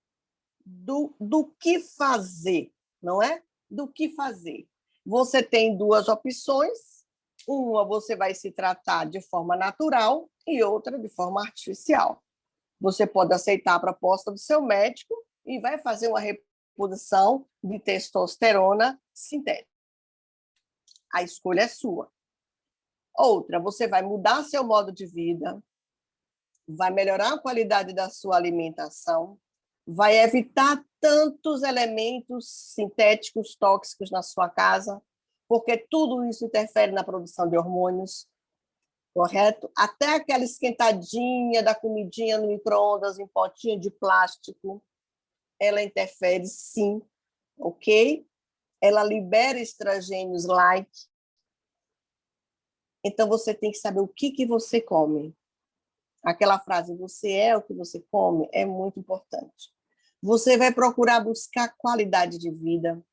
do que fazer, não é? Do que fazer. Você tem duas opções. Uma, você vai se tratar de forma natural e outra de forma artificial. Você pode aceitar a proposta do seu médico e vai fazer uma reposição de testosterona sintética. A escolha é sua. Outra, você vai mudar seu modo de vida, vai melhorar a qualidade da sua alimentação, vai evitar tantos elementos sintéticos tóxicos na sua casa, porque tudo isso interfere na produção de hormônios, correto? Até aquela esquentadinha da comidinha no micro-ondas, em potinho de plástico, ela interfere sim, ok? Ela libera estrogênios light. Então, você tem que saber o que você come. Aquela frase, você é o que você come, é muito importante. Você vai procurar buscar qualidade de vida,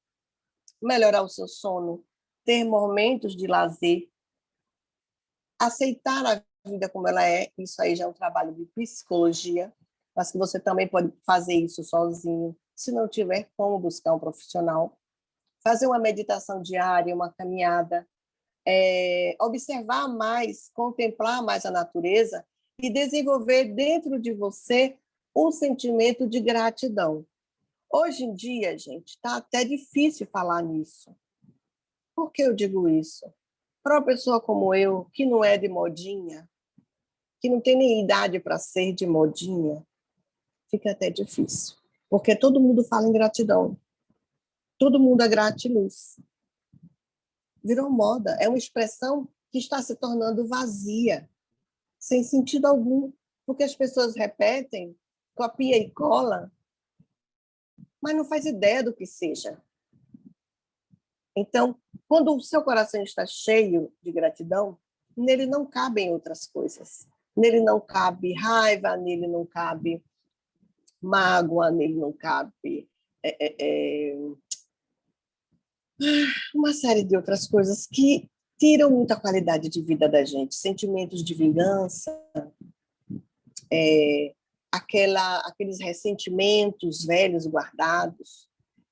melhorar o seu sono, ter momentos de lazer, aceitar a vida como ela é. Isso aí já é um trabalho de psicologia, mas que você também pode fazer isso sozinho, se não tiver como buscar um profissional. Fazer uma meditação diária, uma caminhada, observar mais, contemplar mais a natureza e desenvolver dentro de você um sentimento de gratidão. Hoje em dia, gente, está até difícil falar nisso. Por que eu digo isso? Para uma pessoa como eu, que não é de modinha, que não tem nem idade para ser de modinha, fica até difícil. Porque todo mundo fala em gratidão. Todo mundo é gratiluz. Virou moda. É uma expressão que está se tornando vazia, sem sentido algum, porque as pessoas repetem, copia e cola, mas não faz ideia do que seja. Então, quando o seu coração está cheio de gratidão, nele não cabem outras coisas. Nele não cabe raiva, nele não cabe mágoa, nele não cabe uma série de outras coisas que tiram muita qualidade de vida da gente. Sentimentos de vingança, aqueles ressentimentos velhos guardados,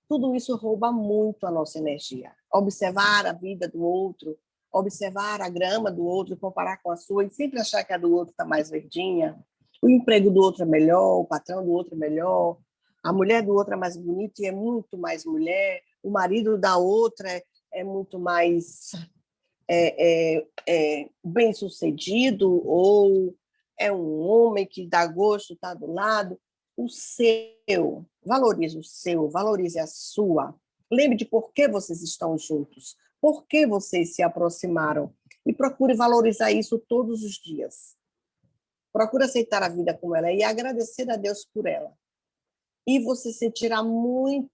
tudo isso rouba muito a nossa energia. Observar a vida do outro, observar a grama do outro, comparar com a sua e sempre achar que a do outro está mais verdinha, o emprego do outro é melhor, o patrão do outro é melhor, A mulher do outro é mais bonita e é muito mais mulher, o marido da outra é muito mais bem-sucedido, ou é um homem que dá gosto, está do lado. O seu, valorize o seu, valorize a sua. Lembre de por que vocês estão juntos, por que vocês se aproximaram, e procure valorizar isso todos os dias. Procure aceitar a vida como ela é e agradecer a Deus por ela. E você sentirá muito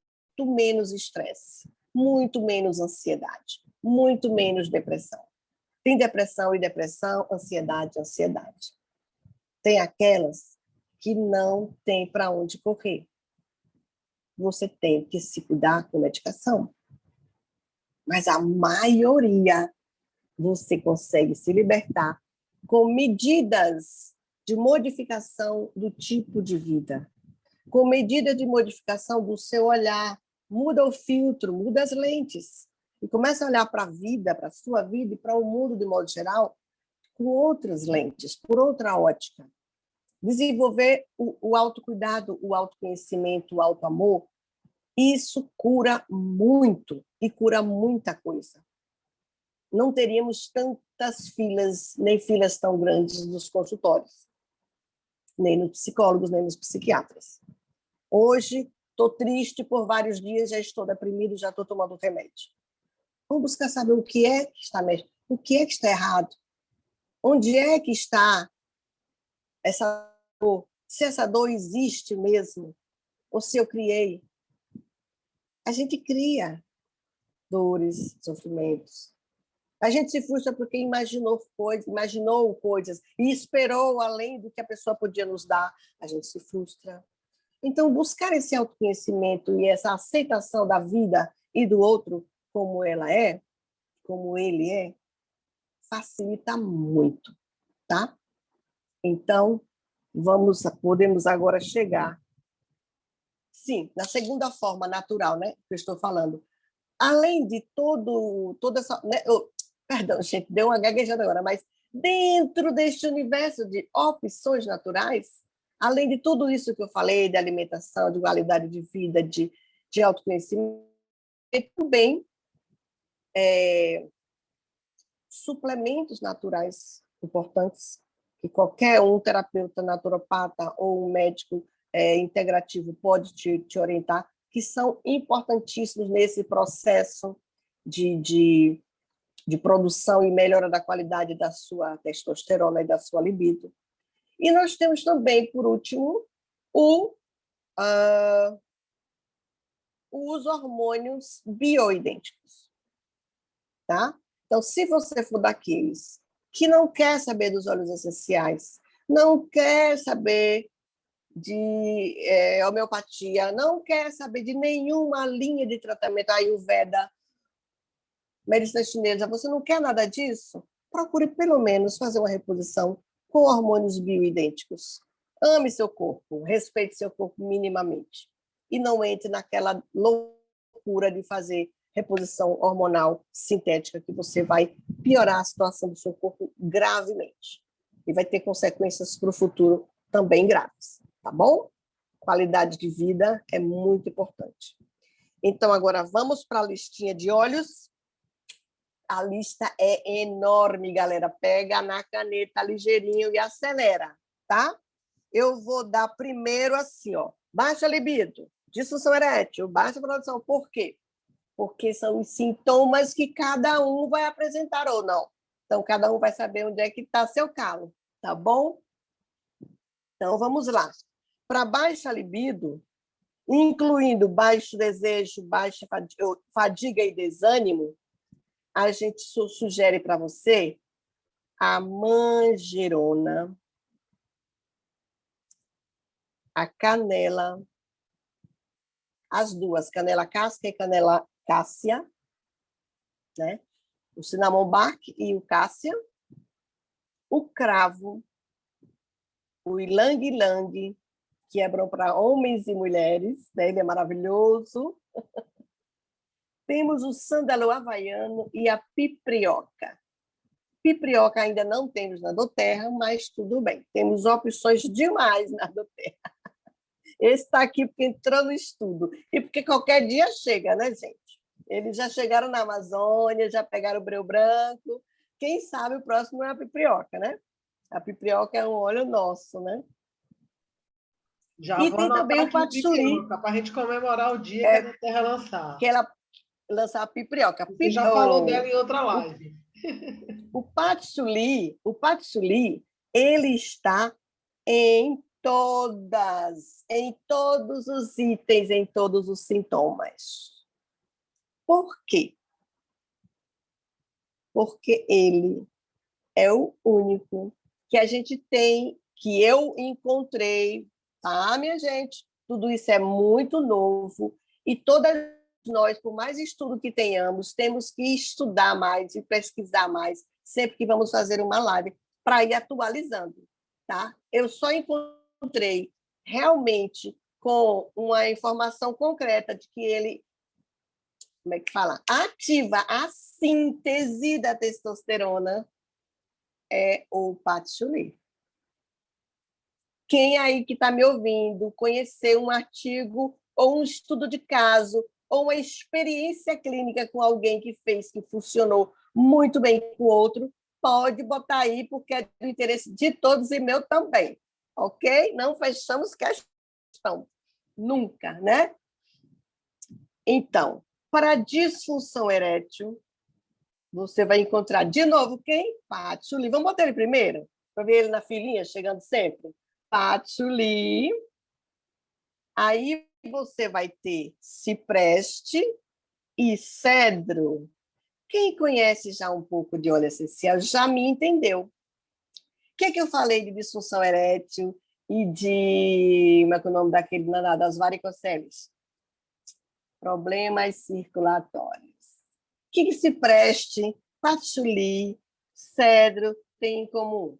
menos estresse, muito menos ansiedade, muito menos depressão. Tem depressão e depressão, ansiedade, ansiedade. Tem aquelas que não tem para onde correr. Você tem que se cuidar com medicação. Mas a maioria você consegue se libertar com medidas de modificação do tipo de vida, com medida de modificação do seu olhar. Muda o filtro, muda as lentes e começa a olhar para a vida, para a sua vida e para o mundo de modo geral com outras lentes, por outra ótica. Desenvolver o autocuidado, o autoconhecimento, o autoamor, isso cura muito e cura muita coisa. Não teríamos tantas filas, nem filas tão grandes nos consultórios, nem nos psicólogos, nem nos psiquiatras. Hoje, estou triste por vários dias, já estou deprimido, já estou tomando remédio. Vamos buscar saber o que é que está mesmo, o que é que está errado, onde é que está essa dor, se essa dor existe mesmo, ou se eu criei. A gente cria dores, sofrimentos. A gente se frustra porque imaginou coisas e esperou além do que a pessoa podia nos dar. A gente se frustra. Então, buscar esse autoconhecimento e essa aceitação da vida e do outro como ela é, como ele é, facilita muito, tá? Então, podemos agora chegar, sim, na segunda forma natural, né, que eu estou falando. Além de toda essa... Né, perdão, gente, deu uma gaguejada agora, mas dentro deste universo de opções naturais, além de tudo isso que eu falei, de alimentação, de qualidade de vida, de autoconhecimento, também suplementos naturais importantes, que qualquer terapeuta naturopata ou um médico integrativo pode te orientar, que são importantíssimos nesse processo de produção e melhora da qualidade da sua testosterona e da sua libido. E nós temos também, por último, os hormônios bioidênticos. Tá? Então, se você for daqueles que não quer saber dos óleos essenciais, não quer saber de homeopatia, não quer saber de nenhuma linha de tratamento Ayurveda, medicina chinesa, você não quer nada disso? Procure pelo menos fazer uma reposição com hormônios bioidênticos. Ame seu corpo, respeite seu corpo minimamente e não entre naquela loucura de fazer reposição hormonal sintética, que você vai piorar a situação do seu corpo gravemente e vai ter consequências para o futuro também graves, tá bom? Qualidade de vida é muito importante. Então, agora vamos para a listinha de óleos. A lista é enorme, galera. Pega na caneta ligeirinho e acelera, tá? Eu vou dar primeiro assim, ó. Baixa libido, disfunção erétil, baixa produção. Por quê? Porque são os sintomas que cada um vai apresentar ou não. Então, cada um vai saber onde é que está seu calo, tá bom? Então, vamos lá. Para baixa libido, incluindo baixo desejo, baixa fadiga e desânimo, a gente sugere para você a manjerona, a canela, as duas, canela casca e canela cássia, né? O cinnamon bark e o cássia, o cravo, o ilang-ilang, que é bom para homens e mulheres, né? Ele é maravilhoso. Temos o sândalo havaiano e a piprioca. Piprioca ainda não temos na doTERRA, mas tudo bem. Temos opções demais na doTERRA. Esse está aqui porque entrou no estudo. E porque qualquer dia chega, né, gente? Eles já chegaram na Amazônia, já pegaram o breu branco. Quem sabe o próximo é a piprioca, né? A piprioca é um óleo nosso, né? Já E vou tem anotar também o aqui patchouli, pipoca, para a gente comemorar o dia que a minha terra lançar. que ela lança a piprioca. Você já falou dela em outra live. O patchouli, ele está em todos os itens, em todos os sintomas. Por quê? Porque ele é o único que a gente tem, que eu encontrei, tá, minha gente? Tudo isso é muito novo e todas nós, por mais estudo que tenhamos, temos que estudar mais e pesquisar mais sempre que vamos fazer uma live para ir atualizando, tá? Eu só encontrei realmente com uma informação concreta de que ele, como é que fala? Ativa a síntese da testosterona é o patchouli. Quem aí que está me ouvindo conhecer um artigo ou um estudo de caso ou uma experiência clínica com alguém que fez, que funcionou muito bem com o outro, pode botar aí, porque é do interesse de todos e meu também, ok? Não fechamos questão, nunca, né? Então, para disfunção erétil, você vai encontrar de novo quem? Patchouli. Vamos botar ele primeiro, para ver ele na filinha, chegando sempre. Patchouli. Aí você vai ter cipreste e cedro. Quem conhece já um pouco de óleo essencial já me entendeu. O que é que eu falei de disfunção erétil e de... Como é que é o nome daquele das varicoceles? Problemas circulatórios. O que cipreste, patchouli, cedro têm em comum?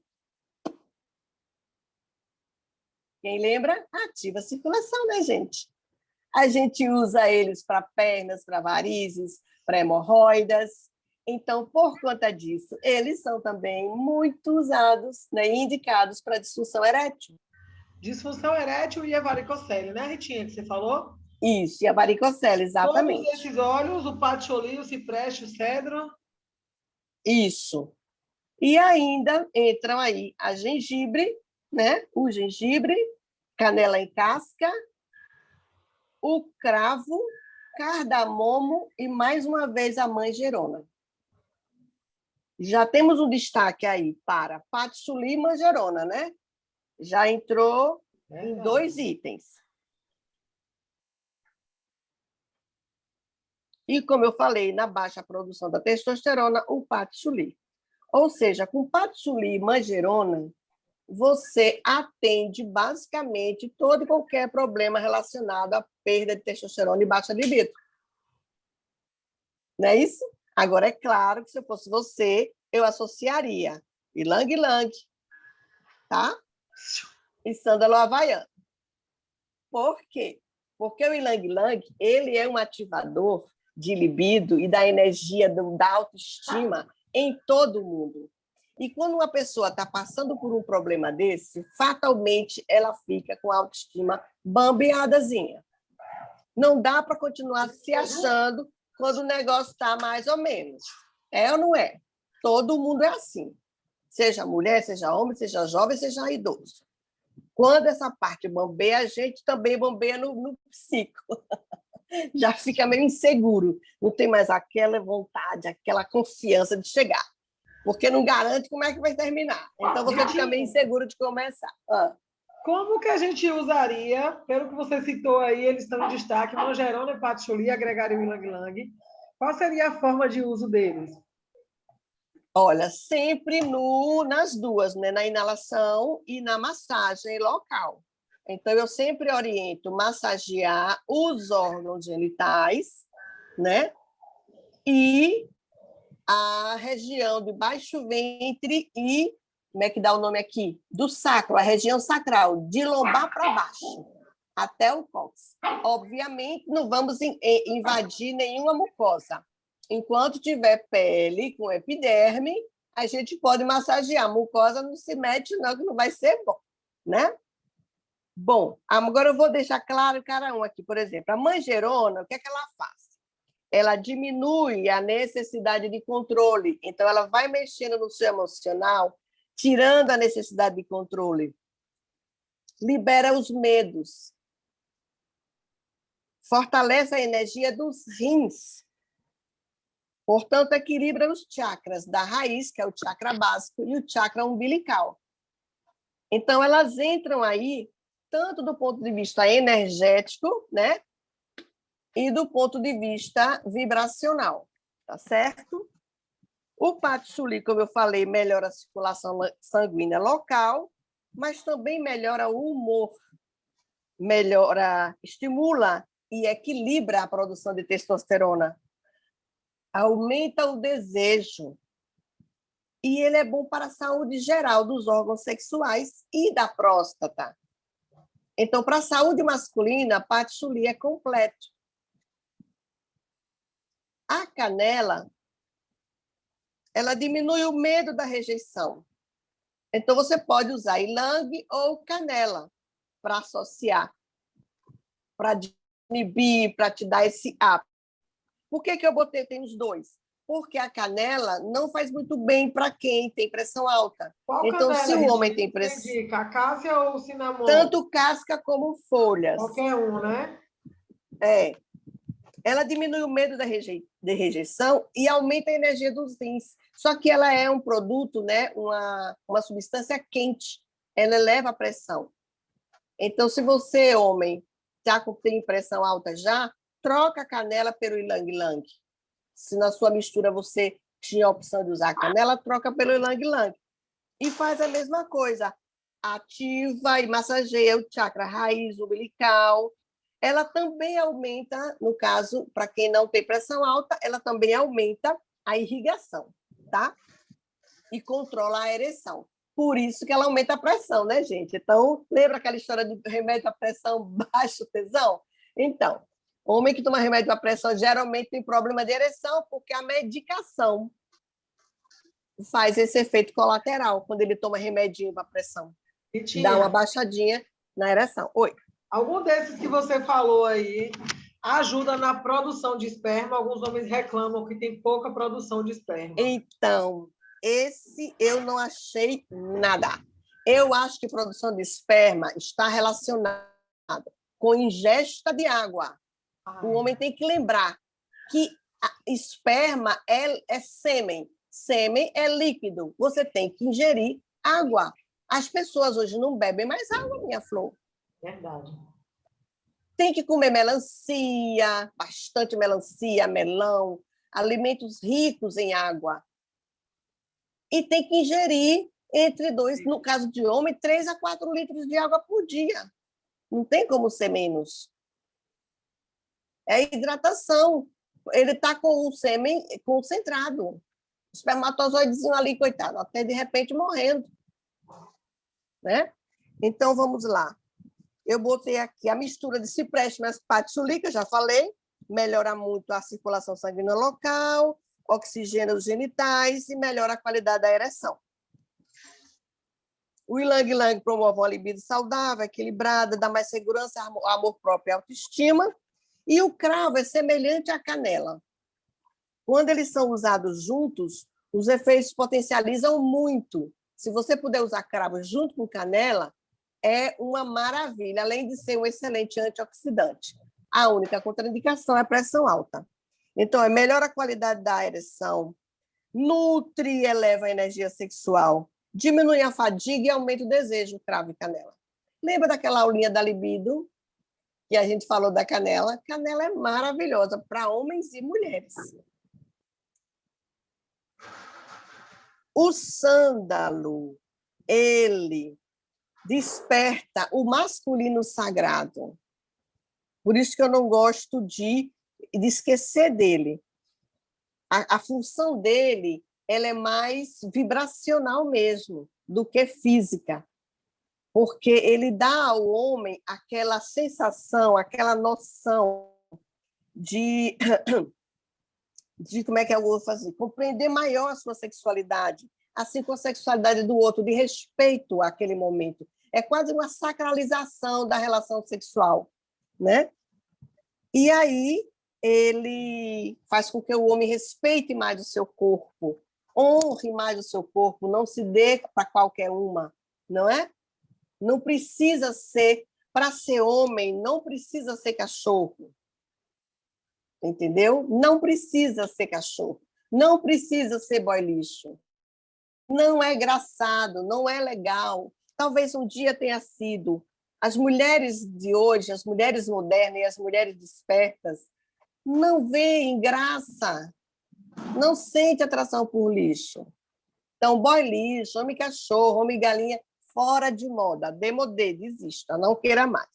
Quem lembra? Ativa a circulação, né, gente? A gente usa eles para pernas, para varizes, para hemorroidas. Então, por conta disso, eles são também muito usados, né, indicados para disfunção erétil. Disfunção erétil e a varicocele, né, Ritinha, que você falou? Isso, e a varicocele, exatamente. Todos esses óleos, o patchouli, o cipreste, o cedro. Isso. E ainda entram aí a gengibre, né? O gengibre, canela em casca, o cravo, cardamomo e, mais uma vez, a manjerona. Já temos um destaque aí para patchouli e manjerona, né? Já entrou em 2 itens. E, como eu falei, na baixa produção da testosterona, o patchouli. Ou seja, com patchouli e manjerona, você atende basicamente todo e qualquer problema relacionado à perda de testosterona e baixa libido. Não é isso? Agora, é claro que se eu fosse você, eu associaria ylang-ylang, tá? E sândalo havaiano. Por quê? Porque o ylang-ylang, ele é um ativador de libido e da energia, da autoestima em todo mundo. E quando uma pessoa está passando por um problema desse, fatalmente ela fica com a autoestima bambeadazinha. Não dá para continuar se achando quando o negócio está mais ou menos. É ou não é? Todo mundo é assim. Seja mulher, seja homem, seja jovem, seja idoso. Quando essa parte bambeia, a gente também bambeia no psico. Já fica meio inseguro. Não tem mais aquela vontade, aquela confiança de chegar. Porque não garante como é que vai terminar. Então, você fica meio inseguro de começar. Como que a gente usaria, pelo que você citou aí, eles estão em destaque, manjerona e patchouli, agregaria o ylang-ylang. Qual seria a forma de uso deles? Olha, sempre nas duas, né? Na inalação e na massagem local. Então, eu sempre oriento massagear os órgãos genitais, né? E a região de baixo ventre e, como é que dá o nome aqui? Do sacro, a região sacral, de lombar para baixo, até o cóccix. Obviamente, não vamos invadir nenhuma mucosa. Enquanto tiver pele com epiderme, a gente pode massagear. A mucosa não se mete, não, que não vai ser bom, né? Bom, agora eu vou deixar claro cada um aqui. Por exemplo, a manjerona, o que é que ela faz? Ela diminui a necessidade de controle. Então, ela vai mexendo no seu emocional, tirando a necessidade de controle. Libera os medos. Fortalece a energia dos rins. Portanto, equilibra os chakras da raiz, que é o chakra básico, e o chakra umbilical. Então, elas entram aí, tanto do ponto de vista energético, né? E do ponto de vista vibracional, tá certo? O patchouli, como eu falei, melhora a circulação sanguínea local, mas também melhora o humor, estimula e equilibra a produção de testosterona, aumenta o desejo, e ele é bom para a saúde geral dos órgãos sexuais e da próstata. Então, para a saúde masculina, patchouli é completo. A canela, ela diminui o medo da rejeição. Então, você pode usar ylang ou canela para associar, para inibir, para te dar esse up. Por que eu botei? Tem os dois. Porque a canela não faz muito bem para quem tem pressão alta. Qual Então, canela, se o homem tem Regina? pressão... Entendi. Cacácia ou cinnamon? Tanto casca como folhas. Qualquer um, né? É. Ela diminui o medo de rejeição e aumenta a energia dos rins. Só que ela é um produto, né, uma substância quente. Ela eleva a pressão. Então, se você, homem, tem pressão alta já, troca a canela pelo ylang-ylang. Se na sua mistura você tinha a opção de usar canela, troca pelo ylang-ylang. E faz a mesma coisa. Ativa e massageia o chakra raiz umbilical. Ela também aumenta, no caso, para quem não tem pressão alta, ela também aumenta a irrigação, tá? E controla a ereção. Por isso que ela aumenta a pressão, né, gente? Então, lembra aquela história do remédio para pressão baixo tesão? Então, homem que toma remédio para pressão geralmente tem problema de ereção, porque a medicação faz esse efeito colateral quando ele toma remedinho para pressão. Dá uma baixadinha na ereção. Oi. Algum desses que você falou aí ajuda na produção de esperma? Alguns homens reclamam que tem pouca produção de esperma. Então, esse eu não achei nada. Eu acho que produção de esperma está relacionada com ingesta de água. O homem tem que lembrar que esperma é sêmen. Sêmen é líquido. Você tem que ingerir água. As pessoas hoje não bebem mais água, minha flor. Verdade. Tem que comer melancia, bastante melancia, melão, alimentos ricos em água. E tem que ingerir no caso de homem, 3 a 4 litros de água por dia. Não tem como ser menos. É hidratação. Ele está com o sêmen concentrado. O espermatozoidezinho ali, coitado, até de repente morrendo. Né? Então, vamos lá. Eu botei aqui a mistura de cipreste mais patchouli, que eu já falei, melhora muito a circulação sanguínea local, oxigena os genitais e melhora a qualidade da ereção. O ylang-ylang promove uma libido saudável, equilibrada, dá mais segurança, amor próprio e autoestima. E o cravo é semelhante à canela. Quando eles são usados juntos, os efeitos potencializam muito. Se você puder usar cravo junto com canela, é uma maravilha, além de ser um excelente antioxidante. A única contraindicação é a pressão alta. Então, melhora a qualidade da ereção, nutre e eleva a energia sexual, diminui a fadiga e aumenta o desejo, cravo e canela. Lembra daquela aulinha da libido que a gente falou da canela? Canela é maravilhosa para homens e mulheres. O sândalo, ele desperta o masculino sagrado. Por isso que eu não gosto de esquecer dele. A função dele, ela é mais vibracional mesmo do que física, porque ele dá ao homem aquela sensação, aquela noção de como é que eu vou fazer, compreender maior a sua sexualidade, assim como a sexualidade do outro, de respeito àquele momento, É quase uma sacralização da relação sexual, né? E aí ele faz com que o homem respeite mais o seu corpo, honre mais o seu corpo, não se dê para qualquer uma, não é? Não precisa ser, para ser homem, não precisa ser cachorro, entendeu? Não precisa ser cachorro, não precisa ser boy lixo. Não é engraçado, não é legal. Talvez um dia tenha sido. As mulheres de hoje, as mulheres modernas e as mulheres despertas, não veem graça, não sente atração por lixo. Então, boy lixo, homem cachorro, homem galinha, fora de moda, demodê, desista, não queira mais.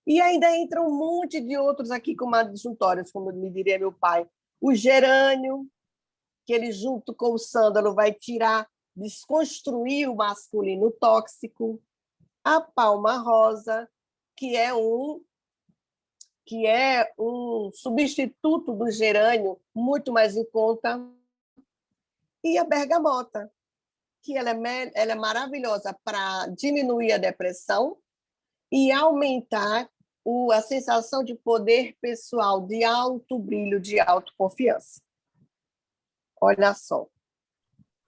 E ainda entra um monte de outros aqui como adjuntórios, como me diria meu pai. O gerânio, que ele, junto com o sândalo, vai tirar, desconstruir o masculino tóxico. A palma rosa, que é um substituto do gerânio, muito mais em conta. E a bergamota, que ela é maravilhosa para diminuir a depressão e aumentar a sensação de poder pessoal, de alto brilho, de autoconfiança. Olha só.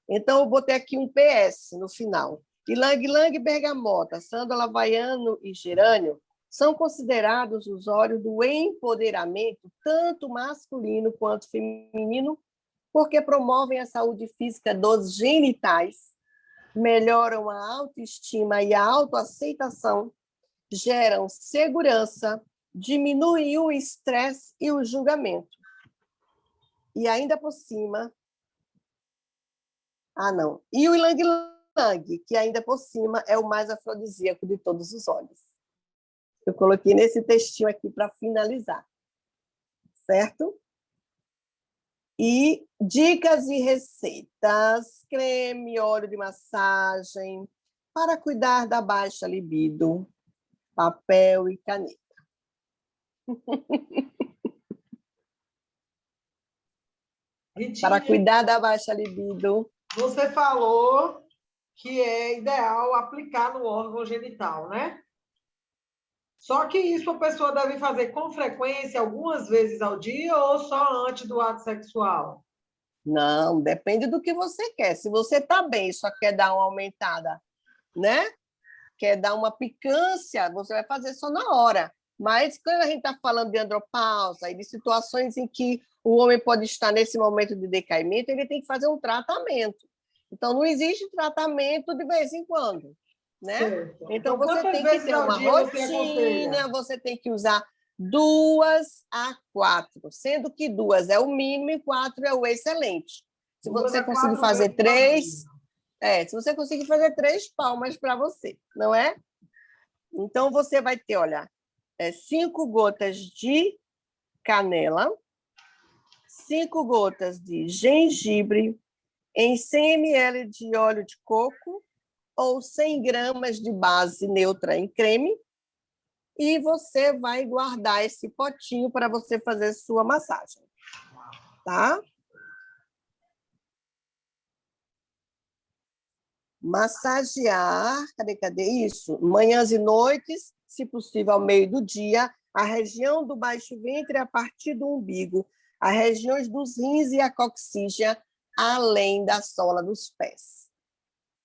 Então, eu botei aqui um PS no final. Ylang-ylang, bergamota, sândalo havaiano e gerânio são considerados os óleos do empoderamento, tanto masculino quanto feminino, porque promovem a saúde física dos genitais, melhoram a autoestima e a autoaceitação, geram segurança, diminuem o estresse e o julgamento. E ainda por cima... não. E o ylang-ylang, que ainda por cima é o mais afrodisíaco de todos os óleos. Eu coloquei nesse textinho aqui para finalizar. Certo? E dicas e receitas, creme, óleo de massagem, para cuidar da baixa libido, papel e caneta. Ritinha, Para cuidar da baixa libido. você falou que é ideal aplicar no órgão genital, né? Só que isso a pessoa deve fazer com frequência, algumas vezes ao dia, ou só antes do ato sexual? Não, depende do que você quer. Se você está bem, só quer dar uma aumentada, né? Quer dar uma picância, você vai fazer só na hora. Mas quando a gente está falando de andropausa e de situações em que o homem pode estar nesse momento de decaimento, ele tem que fazer um tratamento. Então, não existe tratamento de vez em quando, né? Certo. Então, você quantas tem que vezes ter ao uma dia você aconselha? rotina, você tem que usar 2 a 4, sendo que 2 é o mínimo e 4 é o excelente. Se 2 você a conseguir 4 fazer vezes ao 3, dia. se você conseguir fazer 3 palmas para você, não é? Então, você vai ter, olha, 5 gotas de canela, 5 gotas de gengibre, em 100 ml de óleo de coco ou 100 gramas de base neutra em creme, e você vai guardar esse potinho para você fazer sua massagem, tá? Massagear, cadê isso? Manhãs e noites, se possível ao meio do dia, a região do baixo ventre a partir do umbigo, as regiões dos rins e a coxígea, além da sola dos pés.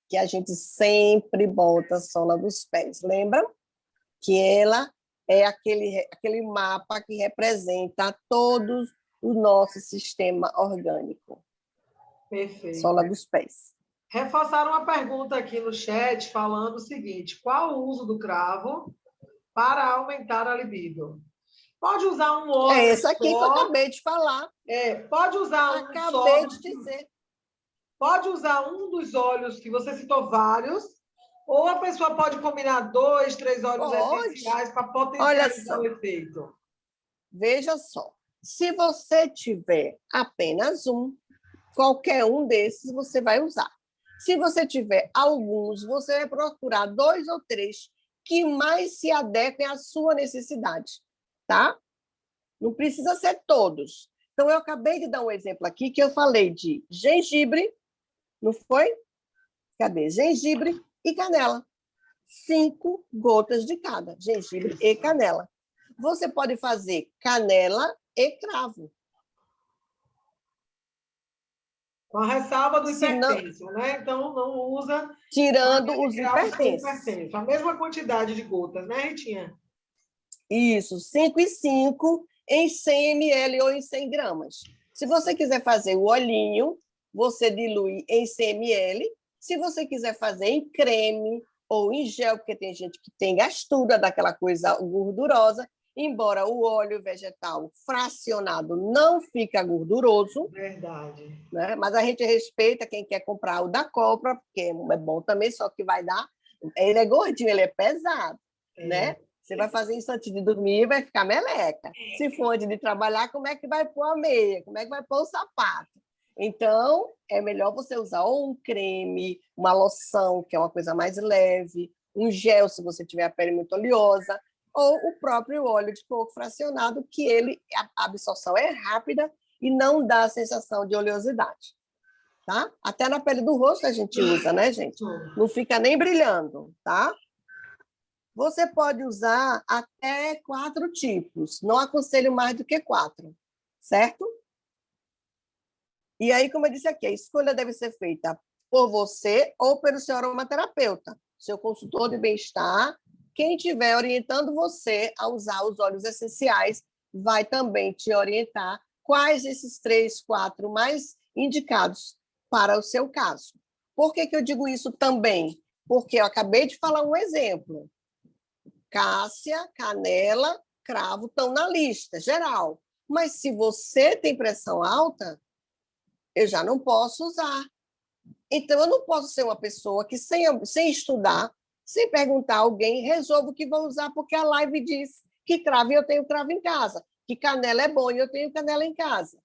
Que a gente sempre bota a sola dos pés, lembra? Que ela é aquele mapa que representa todo o nosso sistema orgânico. Perfeito. Sola dos pés. Reforçaram uma pergunta aqui no chat falando o seguinte: qual o uso do cravo para aumentar a libido? Pode usar um óleo É esse aqui que eu só. acabei de falar. Pode usar um só. Acabei de dizer. Pode usar um dos óleos que você citou vários, ou a pessoa pode combinar 2, 3 óleos essenciais para potencializar o efeito. Veja só. Se você tiver apenas um, qualquer um desses você vai usar. Se você tiver alguns, você vai procurar 2 ou 3 que mais se adequem à sua necessidade, tá? Não precisa ser todos. Então, eu acabei de dar um exemplo aqui que eu falei de gengibre, não foi? Cadê? Gengibre e canela. 5 gotas de cada, gengibre e canela. Você pode fazer canela e cravo. Com a ressalva do Se não, hipertenso, né? Então, não usa tirando aquele os cravo sem hipertensos. hipertenso. A mesma quantidade de gotas, né, Ritinha? Isso, 5 e 5 em 100 ml ou em 100 gramas. Se você quiser fazer o olhinho, você dilui em 100 ml. Se você quiser fazer em creme ou em gel, porque tem gente que tem gastura daquela coisa gordurosa, embora o óleo vegetal fracionado não fica gorduroso, Verdade. né? Mas a gente respeita quem quer comprar o da Copra, porque é bom também, só que vai dar... Ele é gordinho, ele é pesado, né? Você vai fazer isso antes de dormir, vai ficar meleca. Se for antes de trabalhar, como é que vai pôr a meia? Como é que vai pôr o sapato? Então, é melhor você usar ou um creme, uma loção, que é uma coisa mais leve, um gel, se você tiver a pele muito oleosa, ou o próprio óleo de coco fracionado, que a absorção é rápida e não dá a sensação de oleosidade. Tá? Até na pele do rosto a gente usa, né, gente? Não fica nem brilhando, tá? Você pode usar até 4 tipos. Não aconselho mais do que 4, certo? E aí, como eu disse aqui, a escolha deve ser feita por você ou pelo seu aromaterapeuta, seu consultor de bem-estar. Quem estiver orientando você a usar os óleos essenciais vai também te orientar quais esses 3, 4 mais indicados para o seu caso. Por que eu digo isso também? Porque eu acabei de falar um exemplo. Cássia, canela, cravo estão na lista geral. Mas se você tem pressão alta, eu já não posso usar. Então, eu não posso ser uma pessoa que, sem estudar, sem perguntar a alguém, resolvo que vou usar porque a live diz que cravo e eu tenho cravo em casa, que canela é bom e eu tenho canela em casa.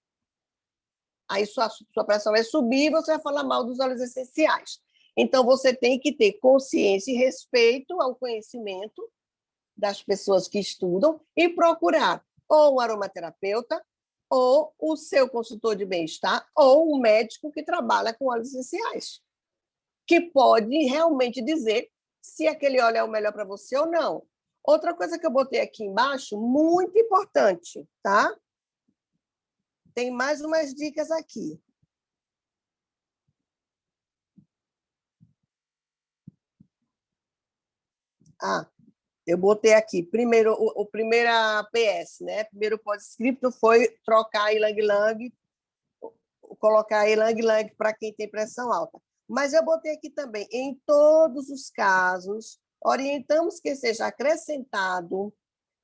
Aí sua pressão vai subir e você vai falar mal dos óleos essenciais. Então, você tem que ter consciência e respeito ao conhecimento das pessoas que estudam e procurar ou um aromaterapeuta, ou o seu consultor de bem-estar, ou um médico que trabalha com óleos essenciais, que pode realmente dizer se aquele óleo é o melhor para você ou não. Outra coisa que eu botei aqui embaixo, muito importante, tá? Tem mais umas dicas aqui. Eu botei aqui, primeiro, o primeira PS, né? Primeiro pós-scripto foi trocar ilang-ilang, colocar ilang-ilang para quem tem pressão alta. Mas eu botei aqui também, em todos os casos, orientamos que seja acrescentado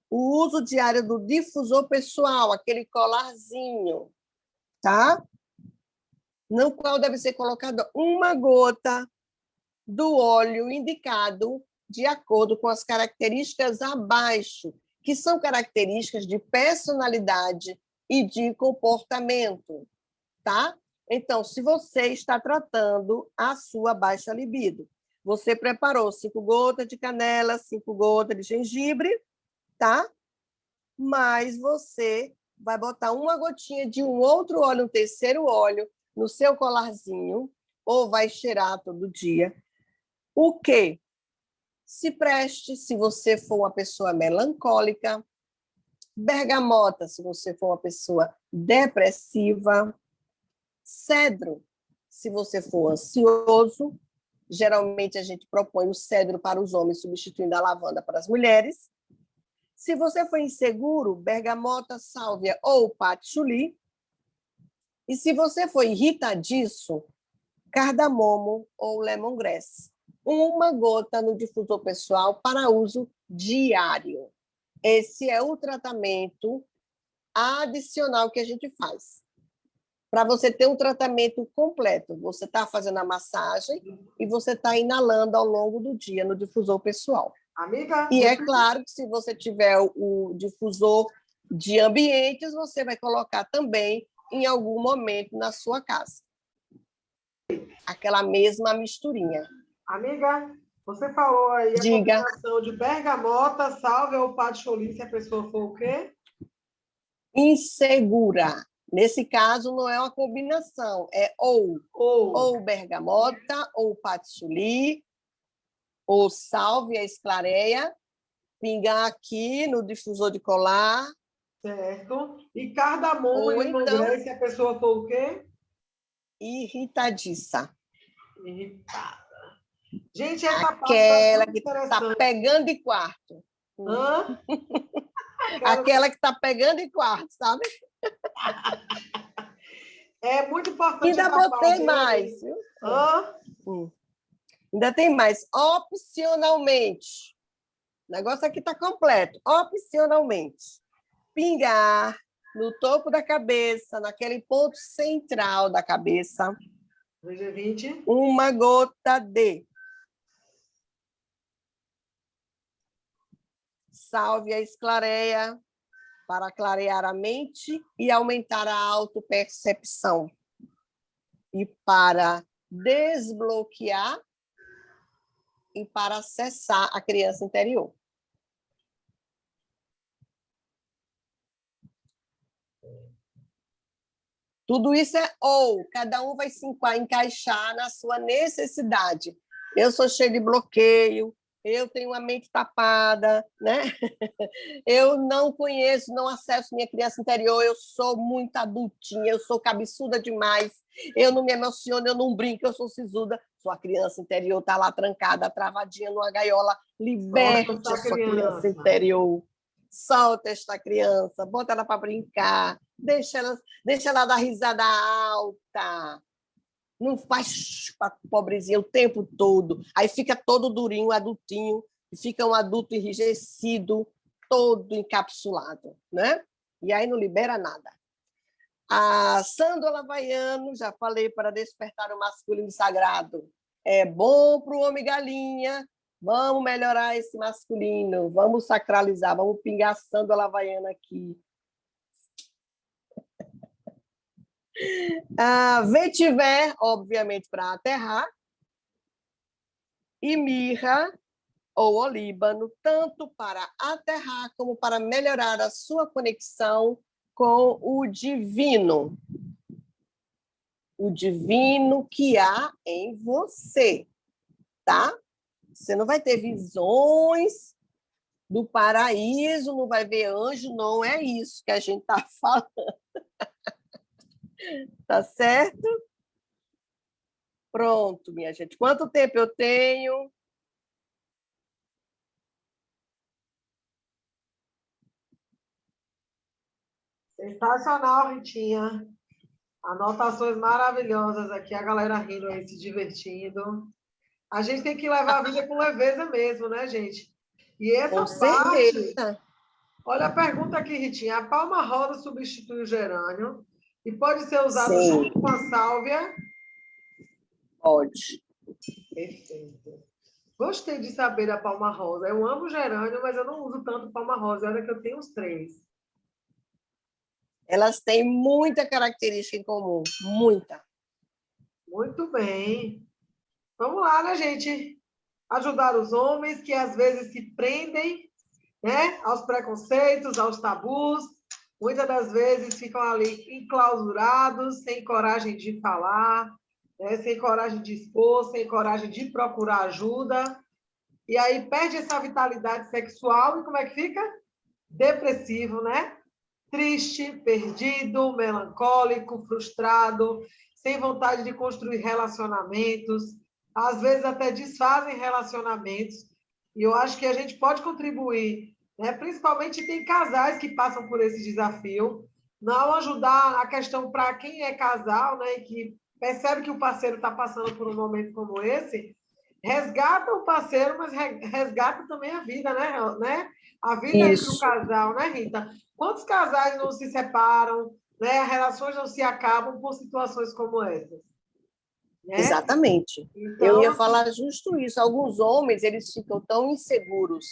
o uso diário do difusor pessoal, aquele colarzinho, tá? No qual deve ser colocada uma gota do óleo indicado de acordo com as características abaixo, que são características de personalidade e de comportamento, tá? Então, se você está tratando a sua baixa libido, você preparou 5 gotas de canela, 5 gotas de gengibre, tá? Mas você vai botar uma gotinha de um outro óleo, um terceiro óleo, no seu colarzinho, ou vai cheirar todo dia. O quê? Se preste, se você for uma pessoa melancólica, bergamota, se você for uma pessoa depressiva, cedro, se você for ansioso, geralmente a gente propõe o cedro para os homens, substituindo a lavanda para as mulheres. Se você for inseguro, bergamota, sálvia ou patchouli. E se você for irritadiço, cardamomo ou lemongrass. Uma gota no difusor pessoal para uso diário. Esse é o tratamento adicional que a gente faz. Para você ter um tratamento completo, você está fazendo a massagem e você está inalando ao longo do dia no difusor pessoal. Amiga, e é claro que se você tiver o difusor de ambientes, você vai colocar também em algum momento na sua casa. Aquela mesma misturinha. Amiga, você falou aí a Diga. combinação de bergamota, sálvia ou patchouli, se a pessoa for o quê? Insegura. Nesse caso, não é uma combinação, é ou bergamota, ou patchouli, ou sálvia, esclareia, pingar aqui no difusor de colar. Certo. E cardamomo Ou e então, lemongrass, se a pessoa for o quê? irritadiça. Irritada. Gente, essa parte está Aquela muito que está interessante. pegando de quarto. Hã? Aquela que está pegando de quarto, sabe? É muito importante Ainda essa botei parte, né, mais, gente? viu? Hã? Ainda tem mais. Opcionalmente. O negócio aqui está completo. Opcionalmente. Pingar no topo da cabeça, naquele ponto central da cabeça, VG20. uma gota de sálvia esclareia para clarear a mente e aumentar a autopercepção. E para desbloquear e para acessar a criança interior. Tudo isso é ou, cada um vai se encaixar na sua necessidade. Eu sou cheio de bloqueio, eu tenho uma mente tapada, né? Eu não conheço, não acesso minha criança interior, eu sou muito adultinha, eu sou cabeçuda demais, eu não me emociono, eu não brinco, eu sou sisuda. Sua criança interior está lá trancada, travadinha numa gaiola. Liberte a sua criança interior. Solta esta criança, bota ela para brincar, deixa ela dar risada alta. Não faz para pobrezinha o tempo todo. Aí fica todo durinho, adultinho, e fica um adulto enrijecido, todo encapsulado, né? E aí não libera nada. A Sândula Havaiano, já falei, para despertar o masculino sagrado. É bom para o homem galinha. Vamos melhorar esse masculino, vamos sacralizar, vamos pingar a Sândula Havaiana aqui. Vetiver, obviamente, para aterrar, e mirra ou olíbano, tanto para aterrar como para melhorar a sua conexão com o divino que há em você, tá? Você não vai ter visões do paraíso, não vai ver anjo, não é isso que a gente está falando. Tá certo? Pronto, minha gente. Quanto tempo eu tenho? Sensacional, Ritinha. Anotações maravilhosas aqui, a galera rindo aí, se divertindo. A gente tem que levar a vida com leveza mesmo, né, gente? E essa Com parte... certeza. Olha a pergunta aqui, Ritinha. A palma rosa substitui o gerânio e pode ser usado Sim, junto com a sálvia? pode. Perfeito. Gostei de saber da palma rosa. Eu amo gerânio, mas eu não uso tanto palma rosa. Olha que eu tenho os 3. Elas têm muita característica em comum, muita. Muito bem. Vamos lá, né, gente? Ajudar os homens que às vezes se prendem, né, aos preconceitos, aos tabus. Muitas das vezes ficam ali enclausurados, sem coragem de falar, né, sem coragem de expor, sem coragem de procurar ajuda. E aí perde essa vitalidade sexual e como é que fica? Depressivo, né? Triste, perdido, melancólico, frustrado, sem vontade de construir relacionamentos, às vezes até desfazem relacionamentos. E eu acho que a gente pode contribuir, né? Principalmente tem casais que passam por esse desafio, não ajudar a questão para quem é casal, né? E que percebe que o parceiro está passando por um momento como esse, resgata o parceiro, mas resgata também a vida, né? A vida entre o Isso. casal, né, Rita? Quantos casais não se separam, né? As relações não se acabam por situações como essas, né? Exatamente. Eu Então, ia assim, falar justo isso. Alguns homens, eles ficam tão inseguros,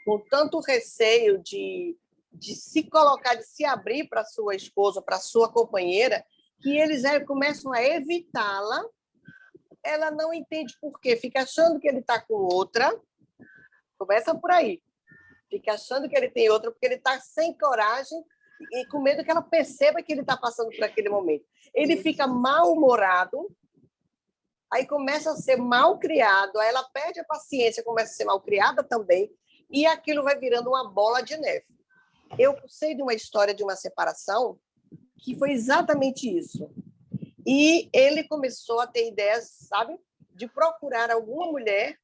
com tanto receio de se colocar, de se abrir para sua esposa, para sua companheira, que eles começam a evitá-la. Ela não entende por quê, fica achando que ele está com outra, começa por aí, fica achando que ele tem outra, porque ele está sem coragem e com medo que ela perceba que ele está passando por aquele momento. Ele fica mal-humorado, aí começa a ser mal criado, aí ela perde a paciência, começa a ser mal criada também, e aquilo vai virando uma bola de neve. Eu sei de uma história de uma separação que foi exatamente isso. E ele começou a ter ideias, sabe, de procurar alguma mulher,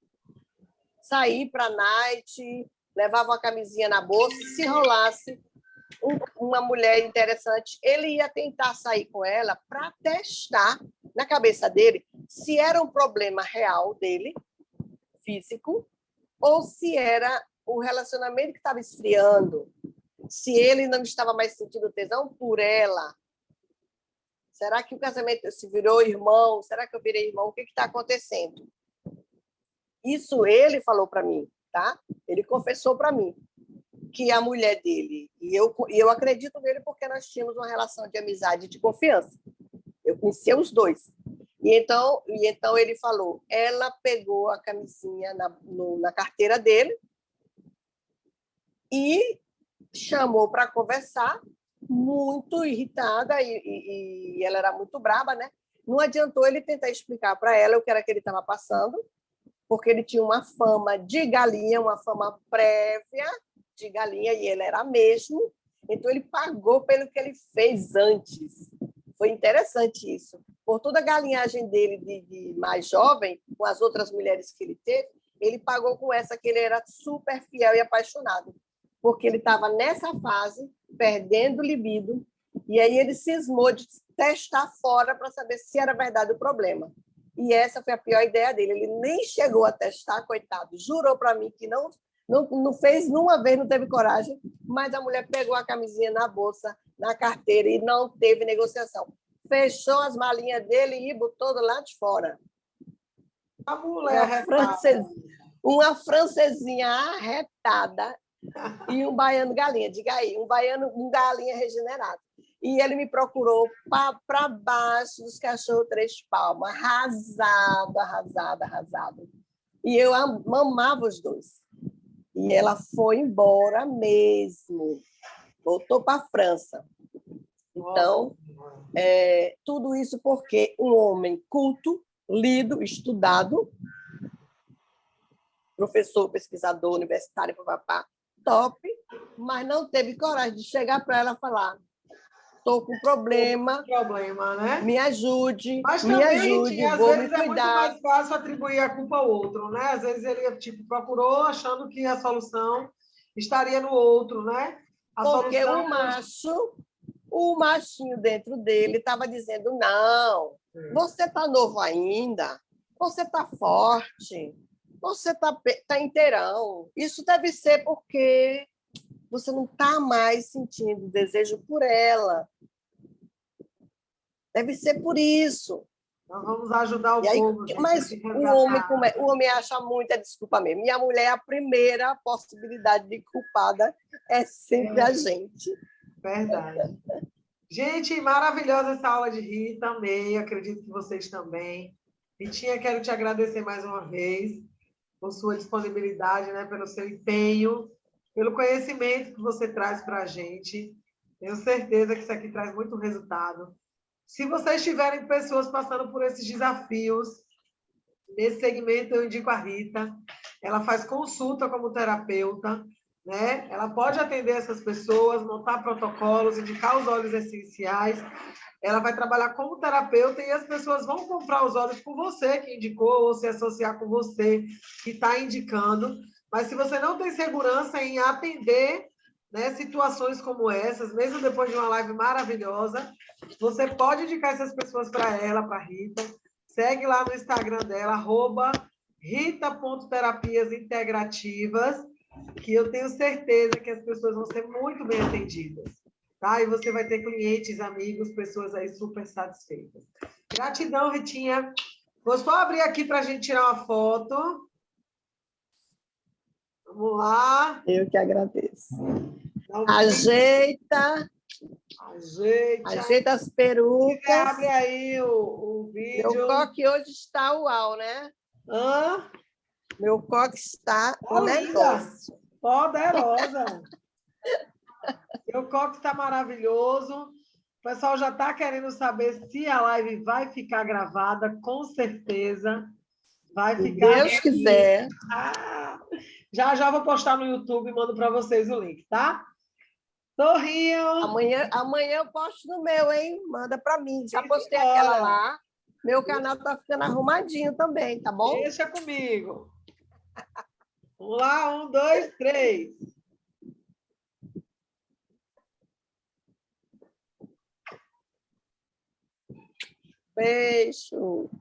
sair para a night, levava uma camisinha na bolsa, se rolasse uma mulher interessante, ele ia tentar sair com ela para testar na cabeça dele se era um problema real dele, físico, ou se era o relacionamento que estava esfriando, se ele não estava mais sentindo tesão por ela. Será que o casamento se virou irmão? Será que eu virei irmão? O que está acontecendo? Isso ele falou para mim, tá? Ele confessou para mim que a mulher dele, e eu acredito nele porque nós tínhamos uma relação de amizade e de confiança. Eu conhecia os dois. E então ele falou, ela pegou a camisinha na carteira dele e chamou para conversar, muito irritada, e ela era muito braba, né? Não adiantou ele tentar explicar para ela o que era que ele estava passando, porque ele tinha uma fama de galinha, uma fama prévia de galinha, e ele era mesmo. Então, ele pagou pelo que ele fez antes. Foi interessante isso. Por toda a galinhagem dele de mais jovem, com as outras mulheres que ele teve, ele pagou com essa que ele era super fiel e apaixonado, porque ele estava nessa fase, perdendo libido, e aí ele cismou de testar fora para saber se era verdade o problema. E essa foi a pior ideia dele. Ele nem chegou a testar, coitado. Jurou para mim que não fez nenhuma vez, não teve coragem, mas a mulher pegou a camisinha na bolsa, na carteira, e não teve negociação. Fechou as malinhas dele e botou do lado de fora. A mulher uma francesinha arretada e um baiano galinha. Diga aí, um galinha regenerado. E ele me procurou para baixo dos cachorros 3 palmas, arrasado. E eu amava os dois. E ela foi embora mesmo. Voltou para a França. Então, tudo isso porque um homem culto, lido, estudado, professor, pesquisador, universitário, papapá, top, mas não teve coragem de chegar para ela e falar: estou com problema, né? Me ajude, mas me ajude, às vou vezes me cuidar. É muito mais fácil atribuir a culpa ao outro, né? Às vezes ele procurou achando que a solução estaria no outro, né? Porque o machinho dentro dele estava dizendo: não, você está novo ainda, você está forte, você tá inteirão. Isso deve ser porque você não está mais sentindo desejo por ela. Deve ser por isso. Nós vamos ajudar o povo. Mas o homem acha muita desculpa mesmo. E a mulher, a primeira possibilidade de culpada é sempre a gente. Verdade. Gente, maravilhosa essa aula de Rita, também. Acredito que vocês também. Ritinha, quero te agradecer mais uma vez por sua disponibilidade, né, pelo seu empenho, pelo conhecimento que você traz para a gente. Tenho certeza que isso aqui traz muito resultado. Se vocês tiverem pessoas passando por esses desafios, nesse segmento eu indico a Rita. Ela faz consulta como terapeuta, né? Ela pode atender essas pessoas, montar protocolos, indicar os óleos essenciais. Ela vai trabalhar como terapeuta e as pessoas vão comprar os óleos por você que indicou ou se associar com você que está indicando. Mas se você não tem segurança em atender, né, situações como essas, mesmo depois de uma live maravilhosa, você pode indicar essas pessoas para ela, para a Rita. Segue lá no Instagram dela, @rita.terapiasintegrativas, que eu tenho certeza que as pessoas vão ser muito bem atendidas. Tá? E você vai ter clientes, amigos, pessoas aí super satisfeitas. Gratidão, Ritinha. Vou só abrir aqui para a gente tirar uma foto. Vamos lá. Eu que agradeço. Ajeita as perucas. Abre aí o vídeo. Meu coque hoje está uau, né? Meu coque está um negócio. Poderosa. Meu coque está maravilhoso. pessoal já está querendo saber se a live vai ficar gravada, com certeza vai Se ficar. Deus quiser. Ah, já vou postar no YouTube e mando para vocês o link, tá? Sorriam! Amanhã eu posto no meu, hein? Manda para mim. Já postei Embora. aquela lá. Meu canal está ficando arrumadinho também, tá bom? Deixa comigo. Vamos lá, 1, 2, 3. Beijo.